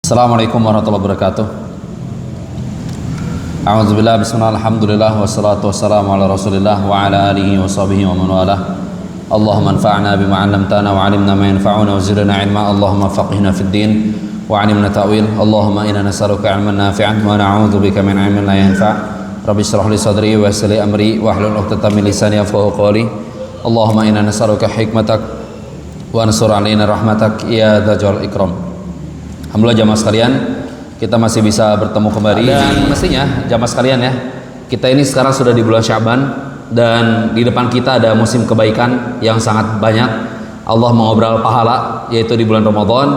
Assalamualaikum warahmatullahi wabarakatuh. A'udzubillah, bismillah, alhamdulillah, wassalatu wassalamu ala rasulillah wa ala alihi wa sahbihi wa man walah. Allahumma anfa'na bima 'allamtana wa 'allimna ma yanfa'una wa zidna 'ilma. Allahumma faqihna fid din wa 'allimna ta'wil. Allahumma inna nas'aluka 'ilman nafi'an wa na'udzubika min 'ilmin la yanfa'. Rabbi shrah li sadri wa yassir li amri wahlul 'uqdatam min lisani yafqahu qawli. Allahumma inna nas'aluka hikmatak wa ansur 'alaina rahmatak ya dzal ikram. Alhamdulillah jamaah sekalian, kita masih bisa bertemu kembali. Dan mestinya jamaah sekalian ya, kita ini sekarang sudah di bulan Sya'ban dan di depan kita ada musim kebaikan yang sangat banyak. Allah mengobrol pahala yaitu di bulan Ramadan,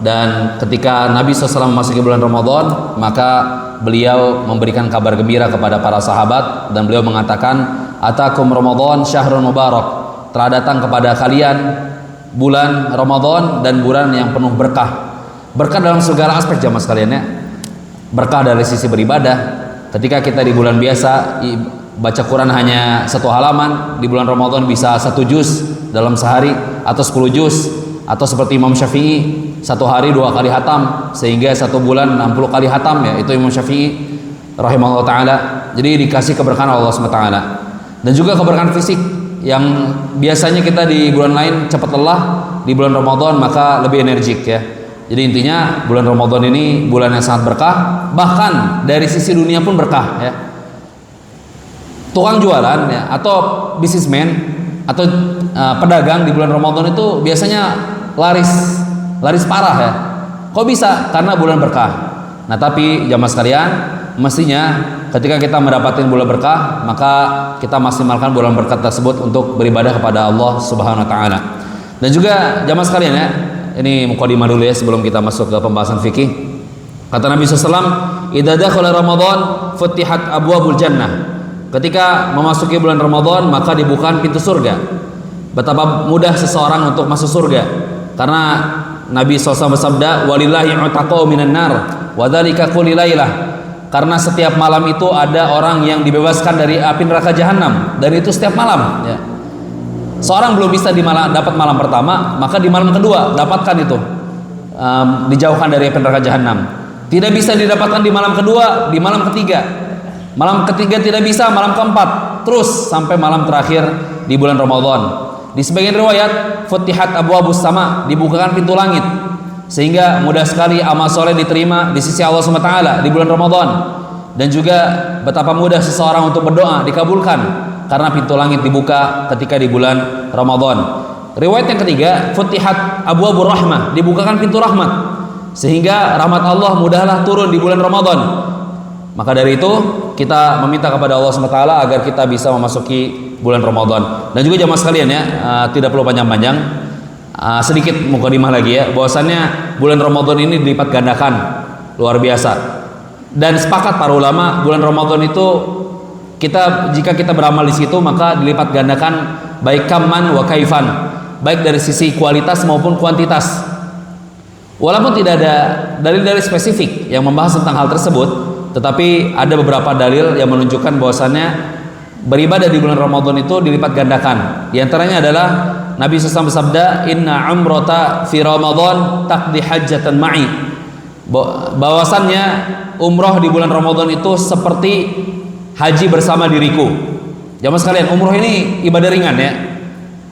dan ketika Nabi SAW memasuki bulan Ramadan, maka beliau memberikan kabar gembira kepada para sahabat dan beliau mengatakan, "Atakum Ramadan syahrun mubarak." Telah datang kepada kalian bulan Ramadan dan bulan yang penuh berkah. Berkah dalam segala aspek jamaah sekalian ya. Berkah dari sisi beribadah. Ketika kita di bulan biasa baca Quran hanya 1 halaman, di bulan Ramadan bisa 1 juz dalam sehari atau 10 juz, atau seperti Imam Syafi'i 1 hari 2 kali hatam, sehingga 1 bulan 60 kali hatam ya, itu Imam Syafi'i rahimahullah ta'ala. Jadi dikasih keberkahan Allah SWT. Dan juga keberkahan fisik yang biasanya kita di bulan lain cepat lelah, di bulan Ramadan maka lebih energik ya. Jadi intinya bulan Ramadan ini bulan yang sangat berkah, bahkan dari sisi dunia pun berkah ya. Tukang jualan ya, atau bisnismen atau pedagang di bulan Ramadan itu biasanya laris parah ya. Kok bisa? Karena bulan berkah. Nah tapi jamaah sekalian, mestinya ketika kita mendapatkan bulan berkah, maka kita maksimalkan bulan berkah tersebut untuk beribadah kepada Allah Subhanahu wa taala. Dan juga jamaah sekalian ya, ini mukadimah dulu ya sebelum kita masuk ke pembahasan fikih. Kata Nabi SAW, "Idza dakhala Ramadan futihat abwabul jannah." Ketika memasuki bulan Ramadan maka dibukakan pintu surga. Betapa mudah seseorang untuk masuk surga, karena Nabi SAW bersabda, "Walillahi utaqau minan nar wa dzalika kulli lailah." Karena setiap malam itu ada orang yang dibebaskan dari api neraka jahanam, dan itu setiap malam ya. Seorang belum bisa dapat malam pertama, maka di malam kedua dapatkan itu, dijauhkan dari api neraka jahanam. Tidak bisa didapatkan di malam kedua, di malam ketiga. Malam ketiga tidak bisa, malam keempat, terus sampai malam terakhir di bulan Ramadan. Di sebagian riwayat, futihat abwabus sama, dibukakan pintu langit, sehingga mudah sekali amal soleh diterima di sisi Allah SWT di bulan Ramadan. Dan juga betapa mudah seseorang untuk berdoa dikabulkan, karena pintu langit dibuka ketika di bulan Ramadan. Riwayat yang ketiga, futihat abwabur rahmah, dibukakan pintu rahmat, sehingga rahmat Allah mudahlah turun di bulan Ramadan. Maka dari itu kita meminta kepada Allah SWT agar kita bisa memasuki bulan Ramadan. Dan juga jamaah sekalian ya, tidak perlu panjang-panjang, sedikit mukadimah lagi ya, bahwasannya bulan Ramadan ini dilipat gandakan luar biasa. Dan sepakat para ulama, bulan Ramadan itu jika kita beramal di situ maka dilipat gandakan baik kamman wa kaifan, baik dari sisi kualitas maupun kuantitas. Walaupun tidak ada dalil-dalil spesifik yang membahas tentang hal tersebut, tetapi ada beberapa dalil yang menunjukkan bahwasannya beribadah di bulan Ramadan itu dilipat gandakan. Di antaranya adalah Nabi SAW bersabda, "Inna umrata fi Ramadan taqdi hajjatan ma'i." Bahwasannya umroh di bulan Ramadan itu seperti haji bersama diriku. Jamaah sekalian, umroh ini ibadah ringan ya.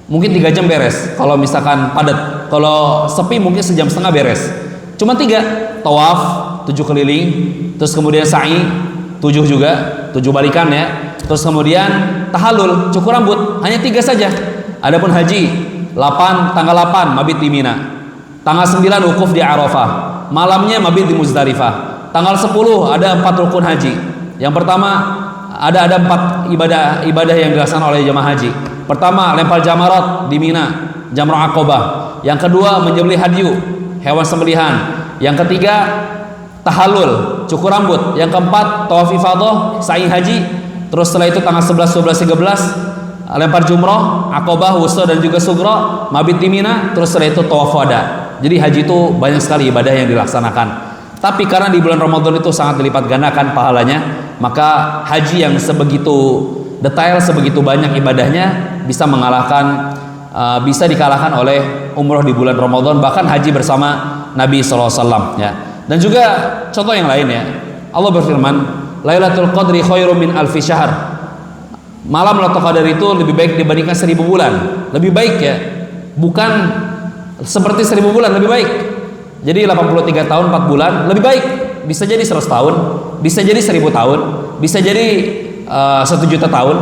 Mungkin 3 jam beres kalau misalkan padat. Kalau sepi mungkin 1,5 jam beres. Cuma 3, tawaf 7 keliling, terus kemudian sa'i 7 juga, 7 balikan ya. Terus kemudian tahallul, cukur rambut, hanya 3 saja. Adapun haji 8, tanggal 8 mabit di Mina. Tanggal 9 wukuf di Arafah. Malamnya mabit di Muzdalifah. Tanggal 10 ada 4 rukun haji. Yang pertama ada 4 ibadah yang dilaksanakan oleh jemaah haji. Pertama, lempar jamarat di Mina, Jamrah Aqabah. Yang kedua, menyembelih hadyu, hewan sembelihan. Yang ketiga, tahallul, cukur rambut. Yang keempat, tawaf ifadah, sa'i haji. Terus setelah itu tanggal 11, 12, 13 lempar jumrah, Aqabah, wusta dan juga sugra, mabit di Mina. Terus setelah itu tawaf wada. Jadi haji itu banyak sekali ibadah yang dilaksanakan. Tapi karena di bulan Ramadan itu sangat dilipat gandakan pahalanya, maka haji yang sebegitu detail, sebegitu banyak ibadahnya bisa dikalahkan oleh umroh di bulan Ramadan, bahkan haji bersama Nabi SAW ya. Dan juga contoh yang lain ya. Allah berfirman, Lailatul Qadri khairum min alfi syahr. Malam Lailatul Qadar itu lebih baik dibandingkan 1000 bulan. Lebih baik ya. Bukan seperti 1000 bulan, lebih baik. Jadi 83 tahun 4 bulan lebih baik. Bisa jadi 100 tahun, bisa jadi 1000 tahun, bisa jadi 1 juta tahun.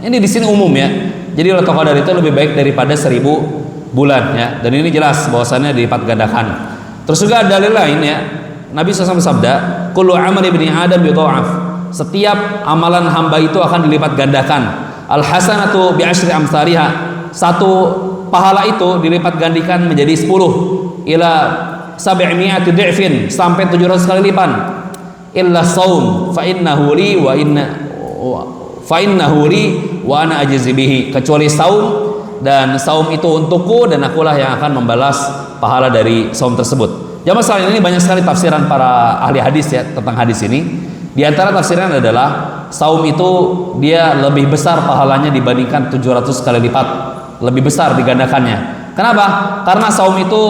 Ini di sini umum ya. Jadi Lailatul Qadar itu lebih baik daripada 1000 bulan ya. Dan ini jelas bahwasannya dilipat gandakan. Terus juga ada dalil lain ya. Nabi SAW bersabda, kullu amali ibni Adam yudha'af. Setiap amalan hamba itu akan dilipat gandakan. Al hasanatu bi asyri amsalihha. Satu pahala itu dilipat gandakan menjadi 10 ila 700 dhifin, sampai 700 kali lipat. Illa saum fa innahu li wa ana ajzi bihi. Kecuali saum, dan saum itu untukku dan akulah yang akan membalas pahala dari saum tersebut. Jamaah sekalian, ini banyak sekali tafsiran para ahli hadis ya tentang hadis ini. Di antara tafsiran adalah saum itu dia lebih besar pahalanya dibandingkan 700 kali lipat, lebih besar digandakannya. Kenapa? Karena saum itu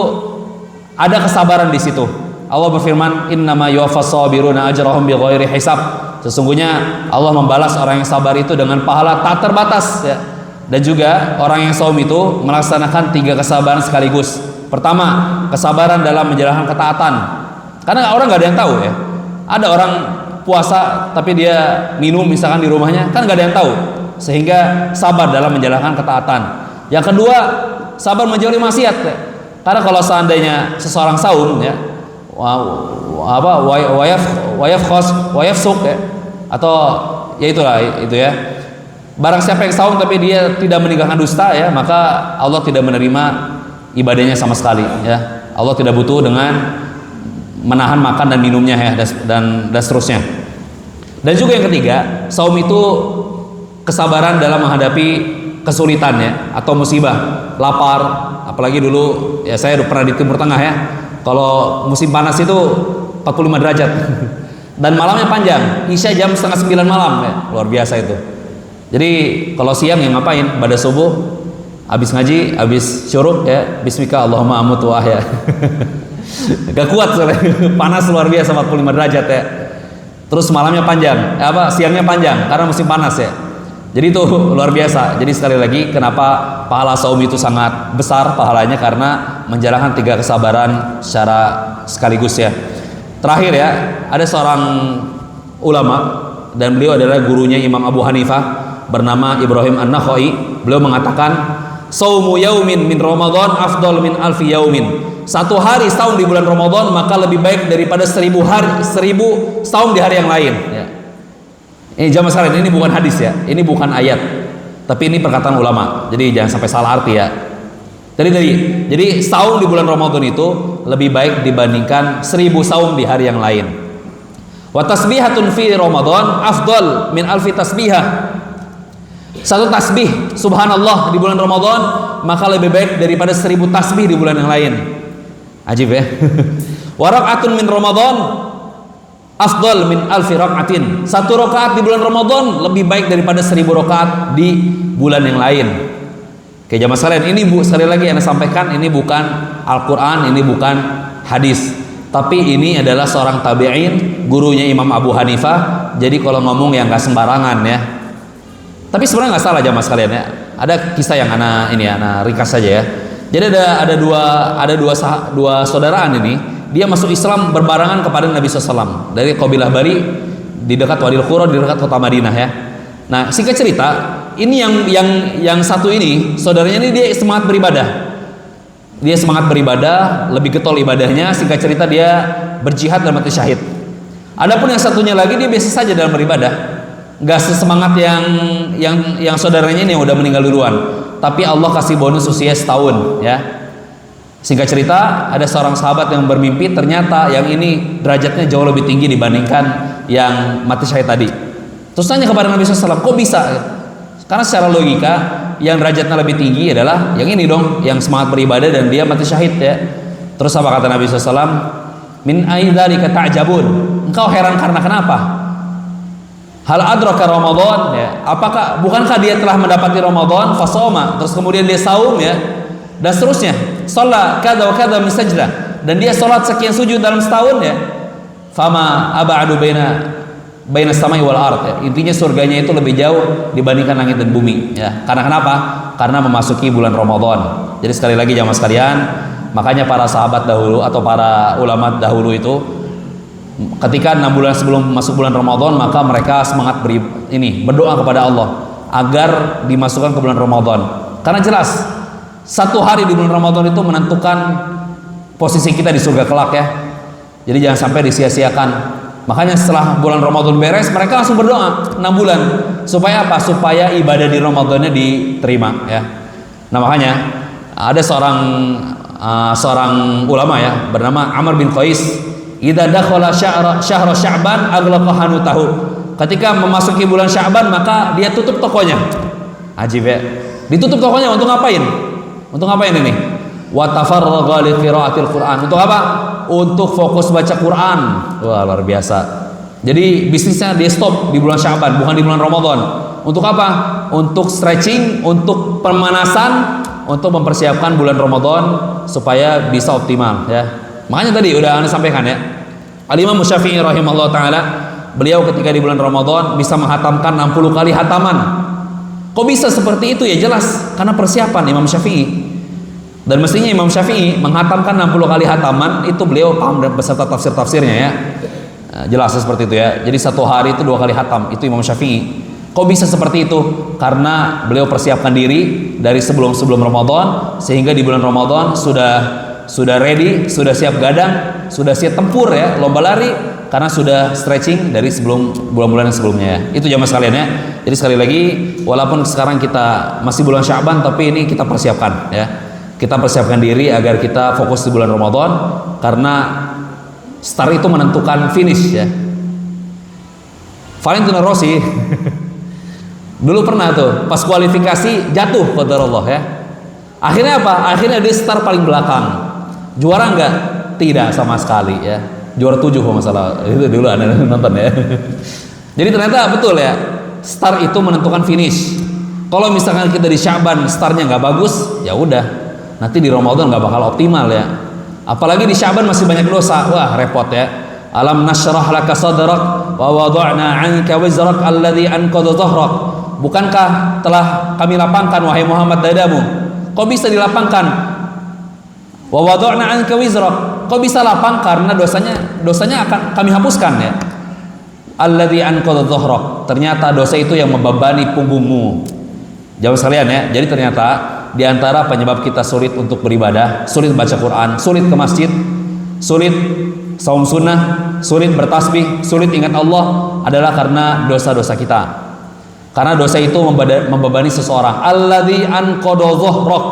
ada kesabaran di situ. Allah berfirman, innama yuwaffas sabiruna ajrahum bighairi hisab. Sesungguhnya Allah membalas orang yang sabar itu dengan pahala tak terbatas ya. Dan juga orang yang saum itu melaksanakan 3 kesabaran sekaligus. Pertama, kesabaran dalam menjalankan ketaatan. Karena orang nggak ada yang tahu ya. Ada orang puasa tapi dia minum misalkan di rumahnya, kan nggak ada yang tahu. Sehingga sabar dalam menjalankan ketaatan. Yang kedua, sabar menjauhi maksiat ya. Karena kalau seandainya seseorang saum ya, wayafsuk ya, atau ya itulah itu ya. Barang siapa yang saum tapi dia tidak meninggalkan dusta ya, maka Allah tidak menerima ibadahnya sama sekali ya. Allah tidak butuh dengan menahan makan dan minumnya ya, dan seterusnya. Dan juga yang ketiga, saum itu kesabaran dalam menghadapi kesulitan ya, atau musibah, lapar. Apalagi dulu ya, saya pernah di Timur Tengah ya. Kalau musim panas itu 45 derajat dan malamnya panjang, isya jam 8:30 malam ya, luar biasa itu. Jadi kalau siang yang ngapain? Pada subuh habis ngaji, habis syuruk ya, bismika Allahumma amut wa ahya. Gak kuat soalnya, panas luar biasa 45 derajat ya. Terus malamnya panjang, siangnya panjang karena musim panas ya. Jadi itu luar biasa. Jadi sekali lagi, kenapa pahala saum itu sangat besar pahalanya? Karena menjalankan 3 kesabaran secara sekaligus ya. Terakhir ya, ada seorang ulama dan beliau adalah gurunya Imam Abu Hanifah, bernama Ibrahim An-Nakhai. Beliau mengatakan, saumu yaumin min Ramadan afdal min alfi yaumin. Satu hari saum di bulan Ramadan maka lebih baik daripada 1000 saum di hari yang lain ya. Ini jamaah sekalian, ini bukan hadis ya, ini bukan ayat, tapi ini perkataan ulama. Jadi jangan sampai salah arti ya. Jadi saum di bulan Ramadan itu lebih baik dibandingkan 1000 saum di hari yang lain. Wa tasbihatun fi Ramadan afdal min alfi tasbihah. Satu tasbih subhanallah di bulan Ramadan maka lebih baik daripada 1000 tasbih di bulan yang lain. Ajib ya. Wa rak'atun min Ramadan afdal min alfi rak'atin. 1 rakaat di bulan Ramadan lebih baik daripada 1000 rakaat di bulan yang lain. Oke jamaah sekalian, ini sekali lagi Anda sampaikan, ini bukan Al-Quran, ini bukan hadis, tapi ini adalah seorang tabi'in, gurunya Imam Abu Hanifah. Jadi kalau ngomong yang gak sembarangan ya. Tapi sebenarnya nggak salah jamaah sekalian ya. Ada kisah yang ana ringkas saja ya. Jadi ada dua saudaraan ini. Dia masuk Islam berbarengan kepada Nabi SAW dari kabilah Bari di dekat Wadil Qura, di dekat kota Madinah ya. Nah singkat cerita, ini yang satu ini saudaranya ini dia semangat beribadah. Dia semangat beribadah, lebih getol ibadahnya. Singkat cerita dia berjihad dan mati syahid. Adapun yang satunya lagi dia biasa saja dalam beribadah. Gak sesemangat yang saudaranya ini yang udah meninggal duluan, tapi Allah kasih bonus usia setahun ya. Singkat cerita, ada seorang sahabat yang bermimpi, ternyata yang ini derajatnya jauh lebih tinggi dibandingkan yang mati syahid tadi. Terus tanya kepada Nabi SAW, kok bisa? Karena secara logika yang derajatnya lebih tinggi adalah yang ini dong, yang semangat beribadah dan dia mati syahid ya. Terus apa kata Nabi SAW? Min aidzalika ta'jabun. Engkau heran karena kenapa? Hal adraka Ramadan ya. Bukankah dia telah mendapati Ramadan fasoma, terus kemudian dia saum ya, dan seterusnya. Shalla kadza wa kadza min sajdah. Dan dia sholat sekian sujud dalam setahun ya. Fama aba'adu baina samai wal ard ya. Intinya surganya itu lebih jauh dibandingkan langit dan bumi ya. Karena kenapa? Karena memasuki bulan Ramadan. Jadi sekali lagi jamaah sekalian, makanya para sahabat dahulu atau para ulama dahulu itu ketika 6 bulan sebelum masuk bulan Ramadan, maka mereka semangat berdoa kepada Allah agar dimasukkan ke bulan Ramadan. Karena jelas satu hari di bulan Ramadan itu menentukan posisi kita di surga kelak ya. Jadi jangan sampai disia-siakan. Makanya setelah bulan Ramadan beres, mereka langsung berdoa 6 bulan. Supaya apa? Supaya ibadah di Ramadannya diterima ya. Nah makanya ada seorang ulama ya bernama Amr bin Qais. Idza dakhala syahra Sya'ban aghlaqa hanutahu. Ketika memasuki bulan Sya'ban maka dia tutup tokonya. Ajib ya. Ditutup tokonya untuk ngapain? Untuk ngapain ini? Wa tafarraga li qiraatil Qur'an. Untuk apa? Untuk fokus baca Quran. Wah, luar biasa. Jadi bisnisnya dia stop di bulan Sya'ban, bukan di bulan Ramadan. Untuk apa? Untuk stretching, untuk pemanasan, untuk mempersiapkan bulan Ramadan supaya bisa optimal ya. Makanya tadi udah Anda sampaikan ya. Al-Imam Syafi'i rahimahullah taala, beliau ketika di bulan Ramadan bisa menghatamkan 60 kali hataman. Kok bisa seperti itu ya? Jelas karena persiapan Imam Syafi'i. Dan mestinya Imam Syafi'i menghatamkan 60 kali hataman itu beliau paham dan beserta tafsir-tafsirnya ya. Jelas seperti itu ya. Jadi satu hari itu 2 kali hatam, itu Imam Syafi'i. Kok bisa seperti itu? Karena beliau persiapkan diri dari sebelum Ramadan, sehingga di bulan Ramadan sudah ready, sudah siap gadang, sudah siap tempur ya, lomba lari, karena sudah stretching dari sebelum bulan-bulan yang sebelumnya ya. Itu jamaah sekalian ya. Jadi sekali lagi, walaupun sekarang kita masih bulan Sya'ban, tapi ini kita persiapkan ya. Kita persiapkan diri agar kita fokus di bulan Ramadan, karena start itu menentukan finish ya. Valentino Rossi dulu pernah tuh pas kualifikasi jatuh qadarullah ya. Akhirnya apa? Akhirnya dia start paling belakang. Juara enggak? Tidak sama sekali ya. Juara 7 kalau masalah. Itu dulu Anda nonton ya. Jadi ternyata betul ya. Start itu menentukan finish. Kalau misalkan kita di Sya'ban startnya nggak bagus, ya udah. Nanti di Ramadan nggak bakal optimal ya. Apalagi di Sya'ban masih banyak dosa. Wah, repot ya. Alam nashrah laka sadrak wa wada'na 'anka wizrak alladhi anqadha dhahrak. Bukankah telah kami lapangkan wahai Muhammad dadamu? Kok bisa dilapangkan? Wa wada'na 'anka wizrak. Kok bisa lapang? Karena dosanya akan kami hapuskan ya. Alladzi anqadha dhahrak. Ternyata dosa itu yang membebani punggungmu. Jawab sekalian ya. Jadi ternyata di antara penyebab kita sulit untuk beribadah, sulit baca Quran, sulit ke masjid, sulit saum sunnah, sulit bertasbih, sulit ingat Allah adalah karena dosa-dosa kita. Karena dosa itu membebani seseorang. Alladzi anqadha dhahrak.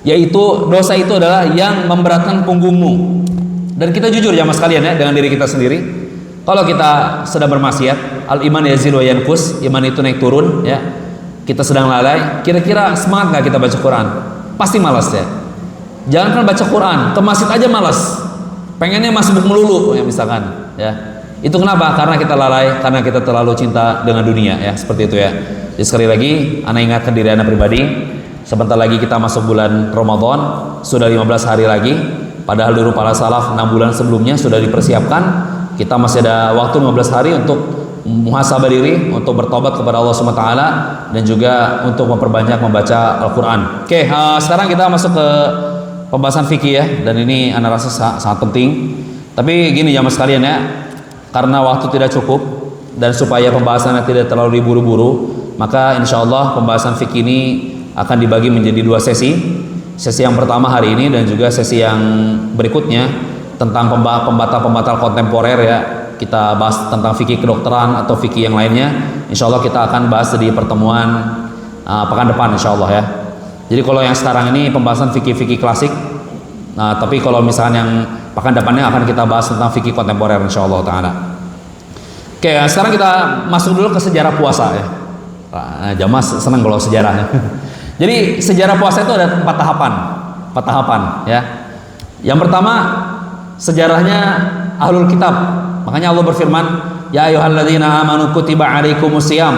Yaitu dosa itu adalah yang memberatkan punggungmu. Dan kita jujur ya mas kalian ya dengan diri kita sendiri. Kalau kita sedang bermaksiat, al-iman yazid wa yanqus, iman itu naik turun ya. Kita sedang lalai, kira-kira semangat nggak kita baca Quran? Pasti malas ya. Jangankan baca Quran, ke masjid aja malas. Pengennya masbuk melulu ya misalkan ya. Itu kenapa? Karena kita lalai, karena kita terlalu cinta dengan dunia ya, seperti itu ya. Jadi sekali lagi, ana ingatkan diri ana pribadi, sebentar lagi kita masuk bulan Ramadan, sudah 15 hari lagi. Padahal dulu para salaf 6 bulan sebelumnya sudah dipersiapkan. Kita masih ada waktu 15 hari untuk muhasabah diri, untuk bertobat kepada Allah SWT, dan juga untuk memperbanyak membaca Al-Quran. Oke, sekarang kita masuk ke pembahasan fikih ya, dan ini ana rasa sangat penting. Tapi gini ya mas kalian ya, karena waktu tidak cukup dan supaya pembahasannya tidak terlalu diburu-buru, maka insya Allah pembahasan fikih ini akan dibagi menjadi 2 sesi. Sesi yang pertama hari ini dan juga sesi yang berikutnya tentang pembatal-pembatal kontemporer ya. Kita bahas tentang fikih kedokteran atau fikih yang lainnya. Insya Allah kita akan bahas di pertemuan pekan depan insya Allah ya. Jadi kalau yang sekarang ini pembahasan fikih-fikih klasik. Nah, tapi kalau misalkan yang pekan depannya akan kita bahas tentang fikih kontemporer insya Allah ta'ala. Oke, sekarang kita masuk dulu ke sejarah puasa ya. Jamaah senang kalau sejarah. Jadi sejarah puasa itu ada 4 tahapan. 4 tahapan ya. Yang pertama sejarahnya Ahlul Kitab. Makanya Allah berfirman, ya ayyuhalladzina amanu kutiba alaikumusiyam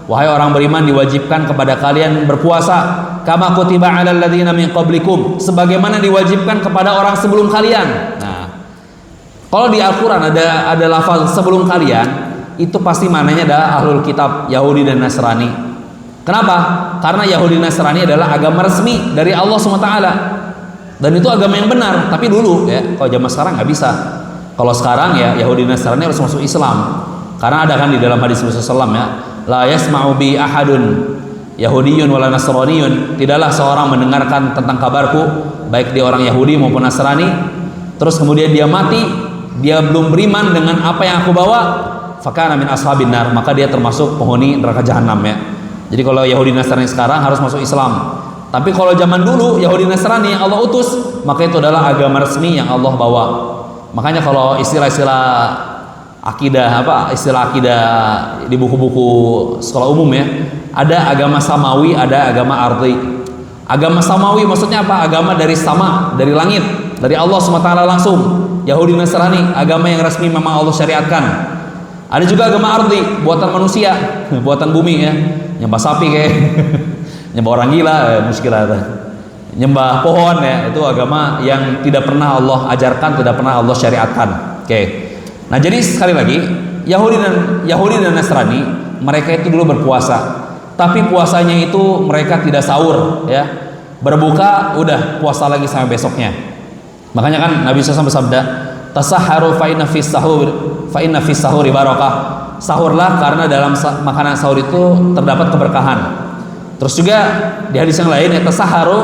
wahai orang beriman, diwajibkan kepada kalian berpuasa kama kutiba 'alal ladzina min qablikum, sebagaimana diwajibkan kepada orang sebelum kalian. Nah, kalau di Al-Qur'an ada lafaz sebelum kalian, itu pasti maknanya adalah ahlul kitab, Yahudi dan Nasrani. Kenapa? Karena Yahudi dan Nasrani adalah agama resmi dari Allah SWT, dan itu agama yang benar. Tapi dulu ya, kalau zaman sekarang nggak bisa. Kalau sekarang ya Yahudi dan Nasrani harus masuk Islam, karena ada kan di dalam hadis Rasulullah SAW ya, la yasma'u bi ahadun Yahudiyun wala Nasraniyun, tidaklah seorang mendengarkan tentang kabarku, baik dia orang Yahudi maupun Nasrani, terus kemudian dia mati, dia belum beriman dengan apa yang aku bawa, fakana min ashabin nar, maka dia termasuk penghuni neraka jahanam ya. Jadi kalau Yahudi Nasrani sekarang harus masuk Islam. Tapi kalau zaman dulu Yahudi Nasrani yang Allah utus, maka itu adalah agama resmi yang Allah bawa. Makanya kalau istilah-istilah akidah, istilah akidah di buku-buku sekolah umum ya, ada agama samawi, ada agama ardi. Agama samawi maksudnya apa? Agama dari sama, dari langit, dari Allah SWT langsung. Yahudi Nasrani agama yang resmi memang Allah syariatkan. Ada juga agama ardi, buatan manusia, buatan bumi ya, nyembah sapi kayak nyembah orang gila, muskilah nyembah pohon ya, itu agama yang tidak pernah Allah ajarkan, tidak pernah Allah syariatkan. Oke. Nah, jadi sekali lagi, Yahudi dan Nasrani, mereka itu dulu berpuasa. Tapi puasanya itu mereka tidak sahur ya. Berbuka udah puasa lagi sampai besoknya. Makanya kan Nabi SAW bersabda, "Tasahharu fa inna fis sahuri barakah." Sahurlah karena dalam makanan sahur itu terdapat keberkahan. Terus juga di hadis yang lain ya, tasahharu,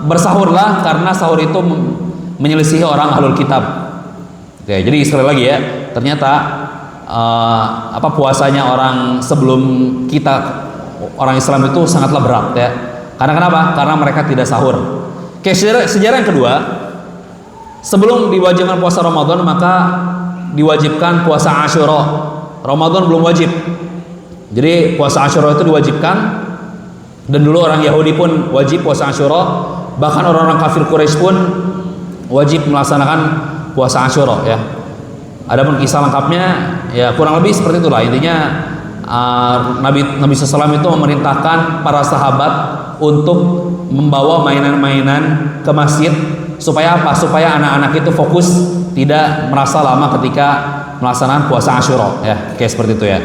bersahurlah karena sahur itu menyelisihi orang ahlul kitab. Oke, jadi sekali lagi ya, ternyata puasanya orang sebelum kita, orang Islam itu sangatlah berat ya. Karena kenapa? Karena mereka tidak sahur. Oke, sejarah yang kedua, sebelum diwajibkan puasa Ramadan maka diwajibkan puasa Asyura. Ramadan belum wajib. Jadi puasa Asyura itu diwajibkan, dan dulu orang Yahudi pun wajib puasa Asyura, bahkan orang-orang kafir Quraisy pun wajib melaksanakan puasa Asyura ya. Adapun kisah lengkapnya ya kurang lebih seperti itulah. Intinya Nabi SAW itu memerintahkan para sahabat untuk membawa mainan-mainan ke masjid supaya apa? Supaya anak-anak itu fokus, tidak merasa lama ketika melaksanakan puasa Asyura ya. Kayak seperti itu ya.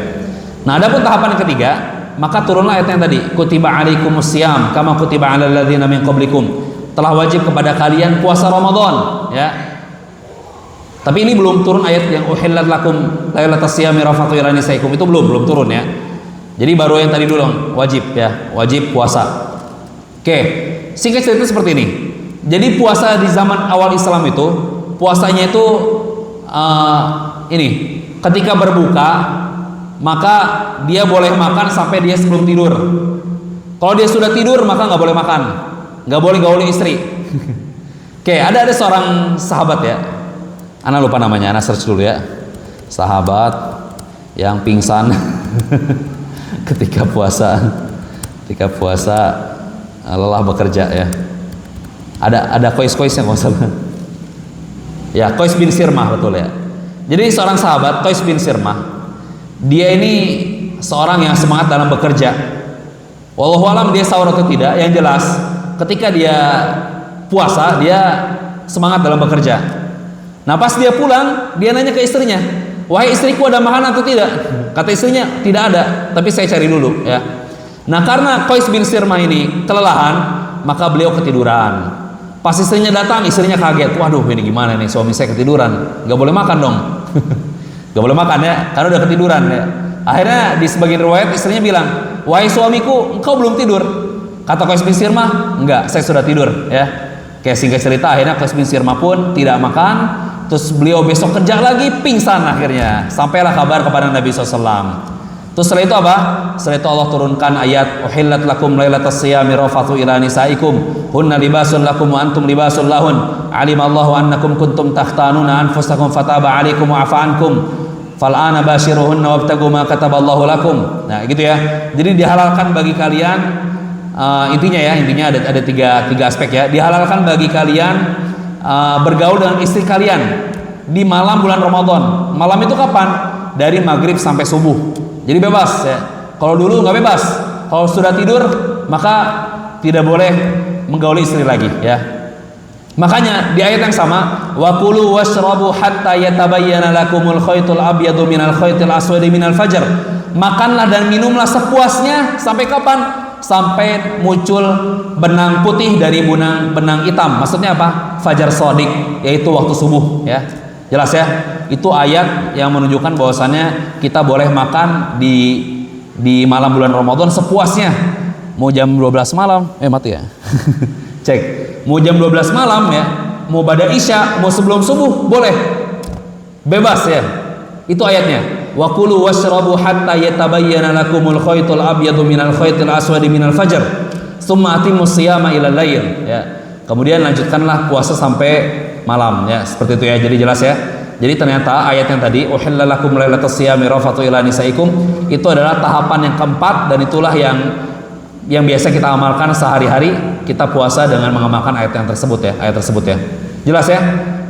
Nah, adapun tahapan yang ketiga, maka turunlah ayat yang tadi, kutiba alaikumusiyam kama kutiba alal ladzina min qablikum, telah wajib kepada kalian puasa Ramadan ya. Tapi ini belum turun ayat yang uhillat lakum lailatas siyami rafatu ila nisaikum, itu belum turun ya. Jadi baru yang tadi dulu wajib ya, wajib puasa. Oke, singkat cerita seperti ini. Jadi puasa di zaman awal Islam itu, puasanya itu ini, ketika berbuka maka dia boleh makan sampai dia sebelum tidur. Kalau dia sudah tidur maka nggak boleh makan, nggak boleh gauli istri. Oke, ada seorang sahabat ya, ana lupa namanya, ana search dulu ya, sahabat yang pingsan ketika puasa lelah bekerja ya. Ada Qais yang salah ya, Qais bin Sirmah, betul ya. Jadi seorang sahabat Qais bin Sirmah, dia ini seorang yang semangat dalam bekerja. Wallahu alam dia sahur atau tidak, yang jelas ketika dia puasa dia semangat dalam bekerja. Nah, pas dia pulang, dia nanya ke istrinya, "Wahai istriku, ada makan atau tidak?" Kata istrinya, "Tidak ada, tapi saya cari dulu ya." Nah, karena Qais bin Sirmah ini kelelahan, maka beliau ketiduran. Pas istrinya datang, istrinya kaget, "Waduh, ini gimana nih, suami saya ketiduran, nggak boleh makan dong." Gak boleh makan ya, karena udah ketiduran ya. Akhirnya di sebagian riwayat istrinya bilang, "Wahai suamiku, engkau belum tidur?" Kata Qais bin Sirmah, "Enggak, saya sudah tidur ya." Kayak singkat cerita, akhirnya Qais bin Sirmah pun tidak makan. Terus beliau besok kerja lagi, pingsan akhirnya. Sampailah kabar kepada Nabi SAW. Terus setelah itu apa? Setelah itu Allah turunkan ayat, "Uhillat lakum lailatas siyami rafathu ila nisaikum hunna libasun lakum wa antum libasun lahun alimallahu annakum kuntum takhtanuna anfusakum fataba alaikum wa afa ankum fal'ana bashiruhunna wabtagu ma kataballahu lakum." Nah, gitu ya. Jadi dihalalkan bagi kalian, intinya ada tiga aspek ya. Dihalalkan bagi kalian bergaul dengan istri kalian di malam bulan Ramadan. Malam itu kapan? dari maghrib sampai subuh. Jadi bebas ya. Kalau dulu nggak bebas. Kalau sudah tidur maka tidak boleh menggauli istri lagi ya. Makanya di ayat yang sama, wa kulu washrabu hatta yatabayyana lakumul khaytul abyadu minal khaytil aswadi minal fajr. Makanlah dan minumlah sepuasnya sampai kapan? Sampai muncul benang putih dari benang hitam. Maksudnya apa? Fajar shadiq, yaitu waktu subuh ya. Jelas ya? Itu ayat yang menunjukkan bahwasannya kita boleh makan di malam bulan Ramadan sepuasnya. Mau jam 12 malam, mati ya. Cek. Mau jam 12 malam ya, mau ba'da isya, mau sebelum subuh, boleh. Bebas ya. Itu ayatnya. Wa kulu washrabu hatta yatabayyana lakumul khaytul abyadu minal khaytil aswadi minal fajr. Tsumma atimmus shiyama ilal lail ya. Kemudian lanjutkanlah puasa sampai malam ya. Seperti itu ya. Jadi jelas ya. Jadi ternyata ayat yang tadi uhilla lakum lailatas shiyami rafatu ila nisaikum itu adalah tahapan yang keempat dan itulah yang biasa kita amalkan sehari-hari. Kita puasa dengan mengamalkan ayat tersebut ya. Jelas ya.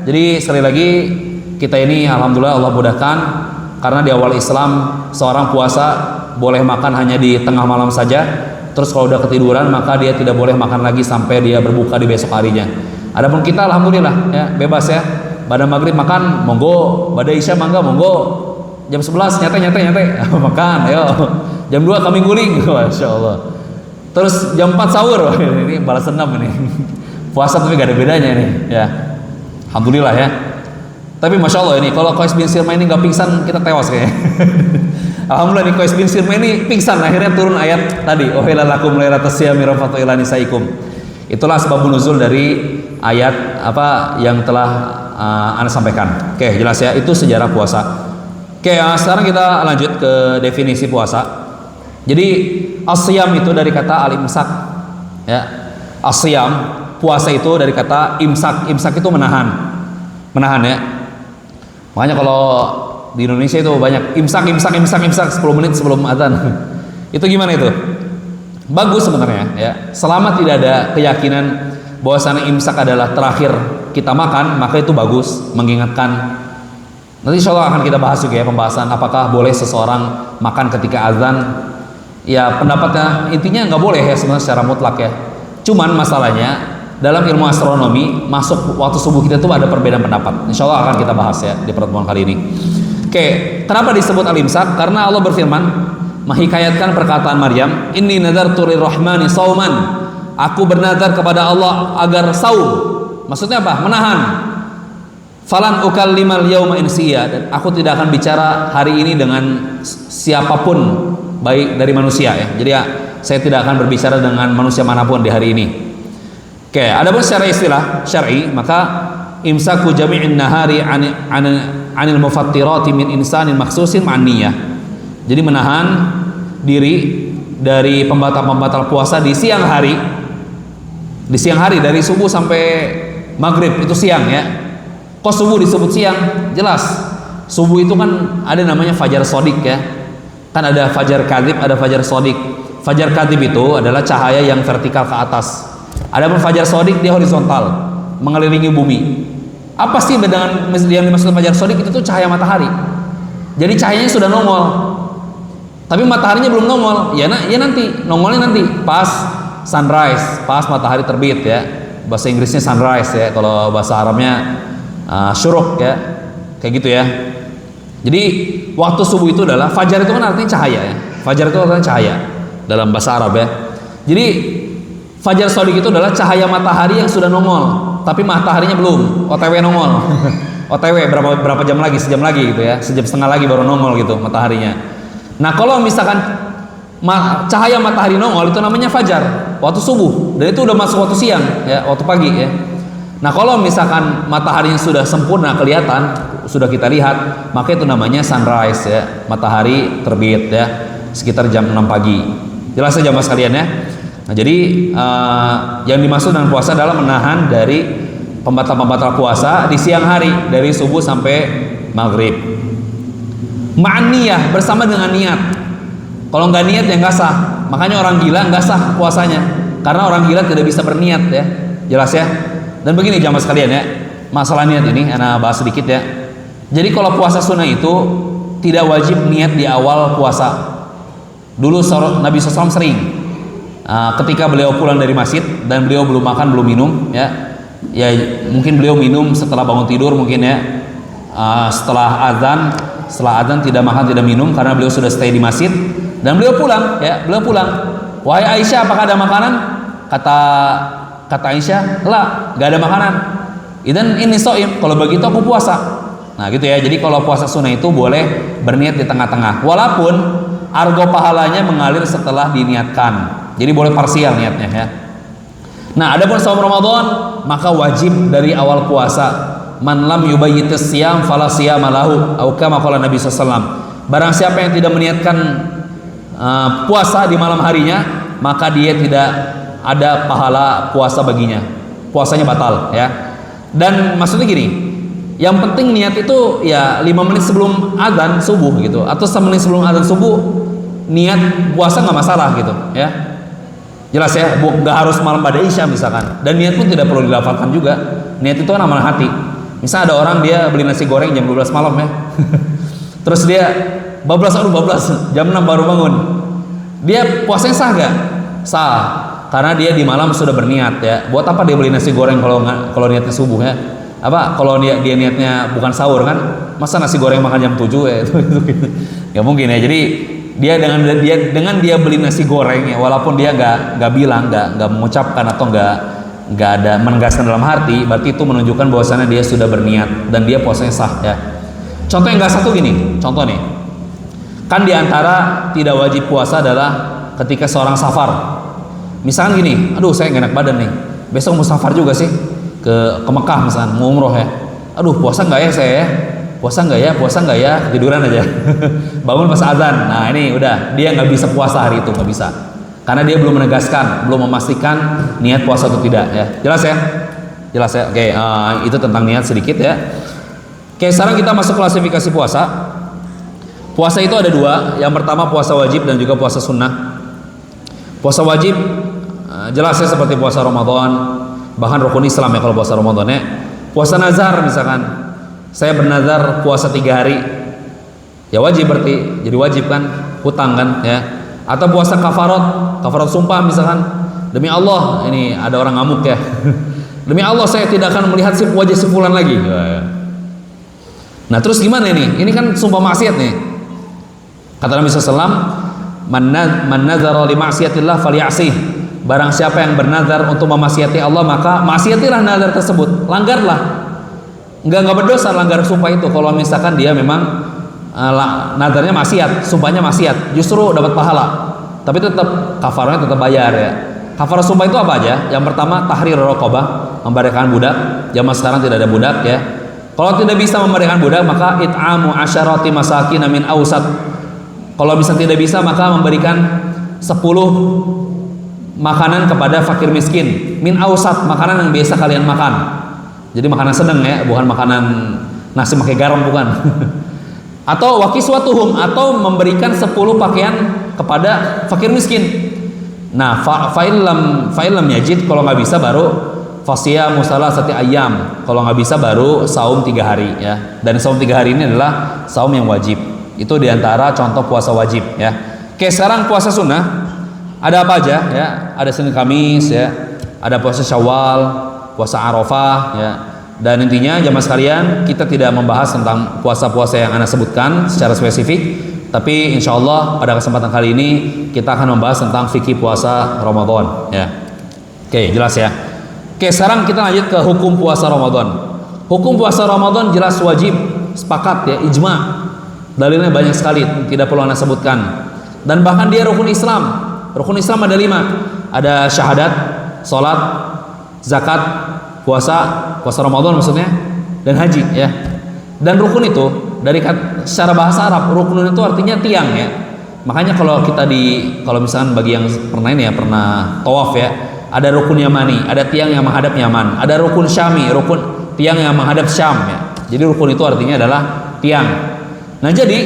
Jadi sekali lagi kita ini alhamdulillah Allah mudahkan karena di awal Islam seorang puasa boleh makan hanya di tengah malam saja. Terus kalau udah ketiduran maka dia tidak boleh makan lagi sampai dia berbuka di besok harinya. Adapun kita alhamdulillah ya bebas ya. Pada maghrib makan monggo, pada isya mangga monggo. Jam 11 nyantai makan ayo. Jam 2 kami guling. Masya Allah. Terus jam 4 sahur. Ini balas dendam ini. Puasa tapi gak ada bedanya ini ya. Alhamdulillah ya. Tapi Masya Allah ini kalau Qais bin Sirma ini gak pingsan kita tewas kayaknya. Alhamdulillah ini Qais bin Sirma ini pingsan. Akhirnya turun ayat tadi, uhilla lakum lailatas siyami rafatu ila nisaikum. Itulah sebab nuzul dari ayat apa yang telah Anda sampaikan. Oke, jelas ya. Itu sejarah puasa. Oke, sekarang kita lanjut ke definisi puasa. Jadi as-siyam itu dari kata al-imsak ya. As-siyam, puasa itu dari kata imsak. Imsak itu menahan ya. Makanya kalau di Indonesia itu banyak imsak 10 menit sebelum azan. Itu gimana itu? Bagus sebenarnya ya. Selama tidak ada keyakinan bahwasanya imsak adalah terakhir kita makan, maka itu bagus, mengingatkan. Nanti insya Allah akan kita bahas juga ya pembahasan apakah boleh seseorang makan ketika azan. Ya pendapatnya intinya nggak boleh ya sebenarnya secara mutlak ya. Cuman masalahnya dalam ilmu astronomi masuk waktu subuh kita itu ada perbedaan pendapat. Insya Allah akan kita bahas ya di pertemuan kali ini. Oke, kenapa disebut al-imsak? Karena Allah berfirman menghikayatkan perkataan Maryam, inni nadartu lirrahmani sauman. Aku bernazar kepada Allah agar saum. Maksudnya apa? Menahan. Falan ukallimal yauma insiya, dan aku tidak akan bicara hari ini dengan siapapun baik dari manusia ya. Jadi ya, saya tidak akan berbicara dengan manusia manapun di hari ini. Oke, adapun secara istilah syar'i, maka imsaku jami'in nahari anil mufattirati min insanin makhsusin ma'niyah. Jadi menahan diri dari pembatal-pembatal puasa di siang hari. Di siang hari dari subuh sampai maghrib itu siang ya. Kok subuh disebut siang? Jelas. Subuh itu kan ada namanya fajar shadiq ya. Kan ada fajar kadhib, ada fajar shadiq. Fajar kadhib itu adalah cahaya yang vertikal ke atas. Adapun fajar shadiq dia horizontal, mengelilingi bumi. Apa sih dengan yang dimaksud fajar shadiq? Itu tuh cahaya matahari. Jadi cahayanya sudah nongol. Tapi mataharinya belum nongol. Ya nanti, nongolnya nanti pas sunrise, pas matahari terbit ya. Bahasa Inggrisnya sunrise ya. Kalau bahasa Arabnya syuruk ya. Kayak gitu ya. Jadi waktu subuh itu adalah fajar itu kan artinya cahaya ya. Fajar itu artinya cahaya dalam bahasa Arab ya. Jadi fajar shadiq itu adalah cahaya matahari yang sudah nongol, tapi mataharinya belum, OTW nongol. OTW berapa jam lagi? Sejam lagi gitu ya. Sejam setengah lagi baru nongol gitu mataharinya. Nah, kalau misalkan cahaya matahari nongol itu namanya fajar, waktu subuh. Dan itu udah masuk waktu siang ya, waktu pagi ya. Nah, kalau misalkan mataharinya sudah sempurna kelihatan, sudah kita lihat, maka itu namanya sunrise ya, matahari terbit ya, sekitar jam 6 pagi. Jelas saja mas kalian ya. Nah, jadi yang dimaksud dengan puasa adalah menahan dari pembatal-pembatal puasa di siang hari dari subuh sampai maghrib. Ma'niyah, bersama dengan niat. Kalau nggak niat ya nggak sah. Makanya orang gila nggak sah puasanya, karena orang gila tidak bisa berniat ya. Jelas ya. Dan begini jamaah sekalian ya, masalah niat ini anak bahas sedikit ya. Jadi kalau puasa sunnah itu tidak wajib niat di awal puasa. Dulu Nabi SAW sering ketika beliau pulang dari masjid dan beliau belum makan belum minum, ya mungkin beliau minum setelah bangun tidur mungkin ya, setelah azan tidak makan tidak minum karena beliau sudah stay di masjid dan beliau pulang. Wahai Aisyah, apakah ada makanan? Kata Aisyah, lah, gak ada makanan. Dan ini soim, kalau begitu aku puasa. Nah gitu ya. Jadi kalau puasa sunnah itu boleh berniat di tengah-tengah, walaupun argo pahalanya mengalir setelah diniatkan. Jadi boleh parsial niatnya ya. Nah, adapun saum Ramadan maka wajib dari awal puasa. Man lam yubayyitis siyam fala siyama lahu, atau kama qala Nabi sallallahu. Barang siapa yang tidak meniatkan puasa di malam harinya, maka dia tidak ada pahala puasa baginya. Puasanya batal ya. Dan maksudnya gini, yang penting niat itu ya 5 menit sebelum azan subuh gitu, atau 1 menit sebelum azan subuh niat puasa nggak masalah gitu ya. Jelas ya, nggak harus malam pada isya misalkan. Dan niat pun tidak perlu dilafalkan juga. Niat itu kan amalan hati. Misal ada orang dia beli nasi goreng jam 12 malam ya. Terus dia bablas jam 6 baru bangun. Dia puasanya sah gak? Sah. Karena dia di malam sudah berniat ya. Buat apa dia beli nasi goreng kalau niatnya subuh ya? Apa kalau dia niatnya bukan sahur kan? Masa nasi goreng makan jam 7 ya? Gak mungkin ya. Jadi dengan dia beli nasi goreng ya, walaupun dia nggak bilang, nggak mengucapkan atau nggak ada menegaskan dalam hati, berarti itu menunjukkan bahwasannya dia sudah berniat dan dia puasanya sah ya. Contoh yang nggak satu gini, contoh nih, kan diantara tidak wajib puasa adalah ketika seorang safar. Misalkan gini, aduh saya nggak enak badan nih, besok mau safar juga sih ke Mekah misalkan, mau umroh ya, aduh puasa nggak ya saya ya? Puasa nggak ya, tiduran aja. Bangun pas azan. Nah ini udah, dia nggak bisa puasa hari itu, nggak bisa, karena dia belum menegaskan, belum memastikan niat puasa atau tidak ya. Jelas ya? Oke, itu tentang niat sedikit ya. Oke, sekarang kita masuk klasifikasi puasa. Puasa itu ada 2. Yang pertama puasa wajib dan juga puasa sunnah. Puasa wajib jelasnya seperti puasa Ramadan, bahkan rukun Islam ya kalau puasa Ramadan ya. Puasa nazar misalkan, saya bernazar puasa 3 hari, ya wajib berarti, jadi wajib kan, hutang kan ya. Atau puasa kafarat sumpah misalkan, demi Allah, ini ada orang ngamuk ya, demi Allah saya tidak akan melihat wajah si fulan lagi. Nah terus gimana ini? Ini kan sumpah maksiat nih. Kata Nabi SAW, man nazara li ma'siyatillah falyasih. Barang siapa yang bernazar untuk memaksiati Allah, maka maksiatilah nazar tersebut, langgarlah. Enggak berdosa langgar sumpah itu kalau misalkan dia memang nazarnya maksiat, sumpahnya maksiat, justru dapat pahala. Tapi tetap kafarnya tetap bayar ya. Kafarah sumpah itu apa aja? Yang pertama tahrir raqabah, memerdekakan budak. Zaman sekarang tidak ada budak ya. Kalau tidak bisa memerdekakan budak, maka it'amu asyarati masakin min ausat. Kalau bisa tidak bisa, maka memberikan 10 makanan kepada fakir miskin. Min ausat, makanan yang biasa kalian makan. Jadi makanan sedang ya, bukan makanan nasi pakai garam, bukan. Atau wakiswatuhum, atau memberikan 10 pakaian kepada fakir miskin. Nah, fa'ilam yajid, kalau nggak bisa baru fasiyamu salasati ayyam. Kalau nggak bisa baru saum 3 hari ya. Dan saum 3 hari ini adalah saum yang wajib. Itu diantara contoh puasa wajib ya. Oke, sekarang puasa sunnah ada apa aja ya? Ada Senin Kamis ya, ada puasa Syawal, puasa Arafah ya. Dan intinya jamaah sekalian, kita tidak membahas tentang puasa-puasa yang Anda sebutkan secara spesifik, tapi insya Allah pada kesempatan kali ini kita akan membahas tentang fikih puasa Ramadan ya. Oke, jelas ya. Oke, sekarang kita lanjut ke hukum puasa Ramadan. Hukum puasa Ramadan jelas wajib, sepakat ya, ijma. Dalilnya banyak sekali, tidak perlu Anda sebutkan. Dan bahkan dia rukun Islam. Rukun Islam ada 5. Ada syahadat, salat, zakat, puasa Ramadan maksudnya, dan haji ya. Dan rukun itu dari secara bahasa Arab, rukun itu artinya tiang ya. Makanya kalau misalkan bagi yang pernah ini ya, pernah tawaf ya, ada rukun Yamani, ada tiang yang menghadap Yaman, ada rukun Syami, rukun tiang yang menghadap Syam ya. Jadi rukun itu artinya adalah tiang. Nah jadi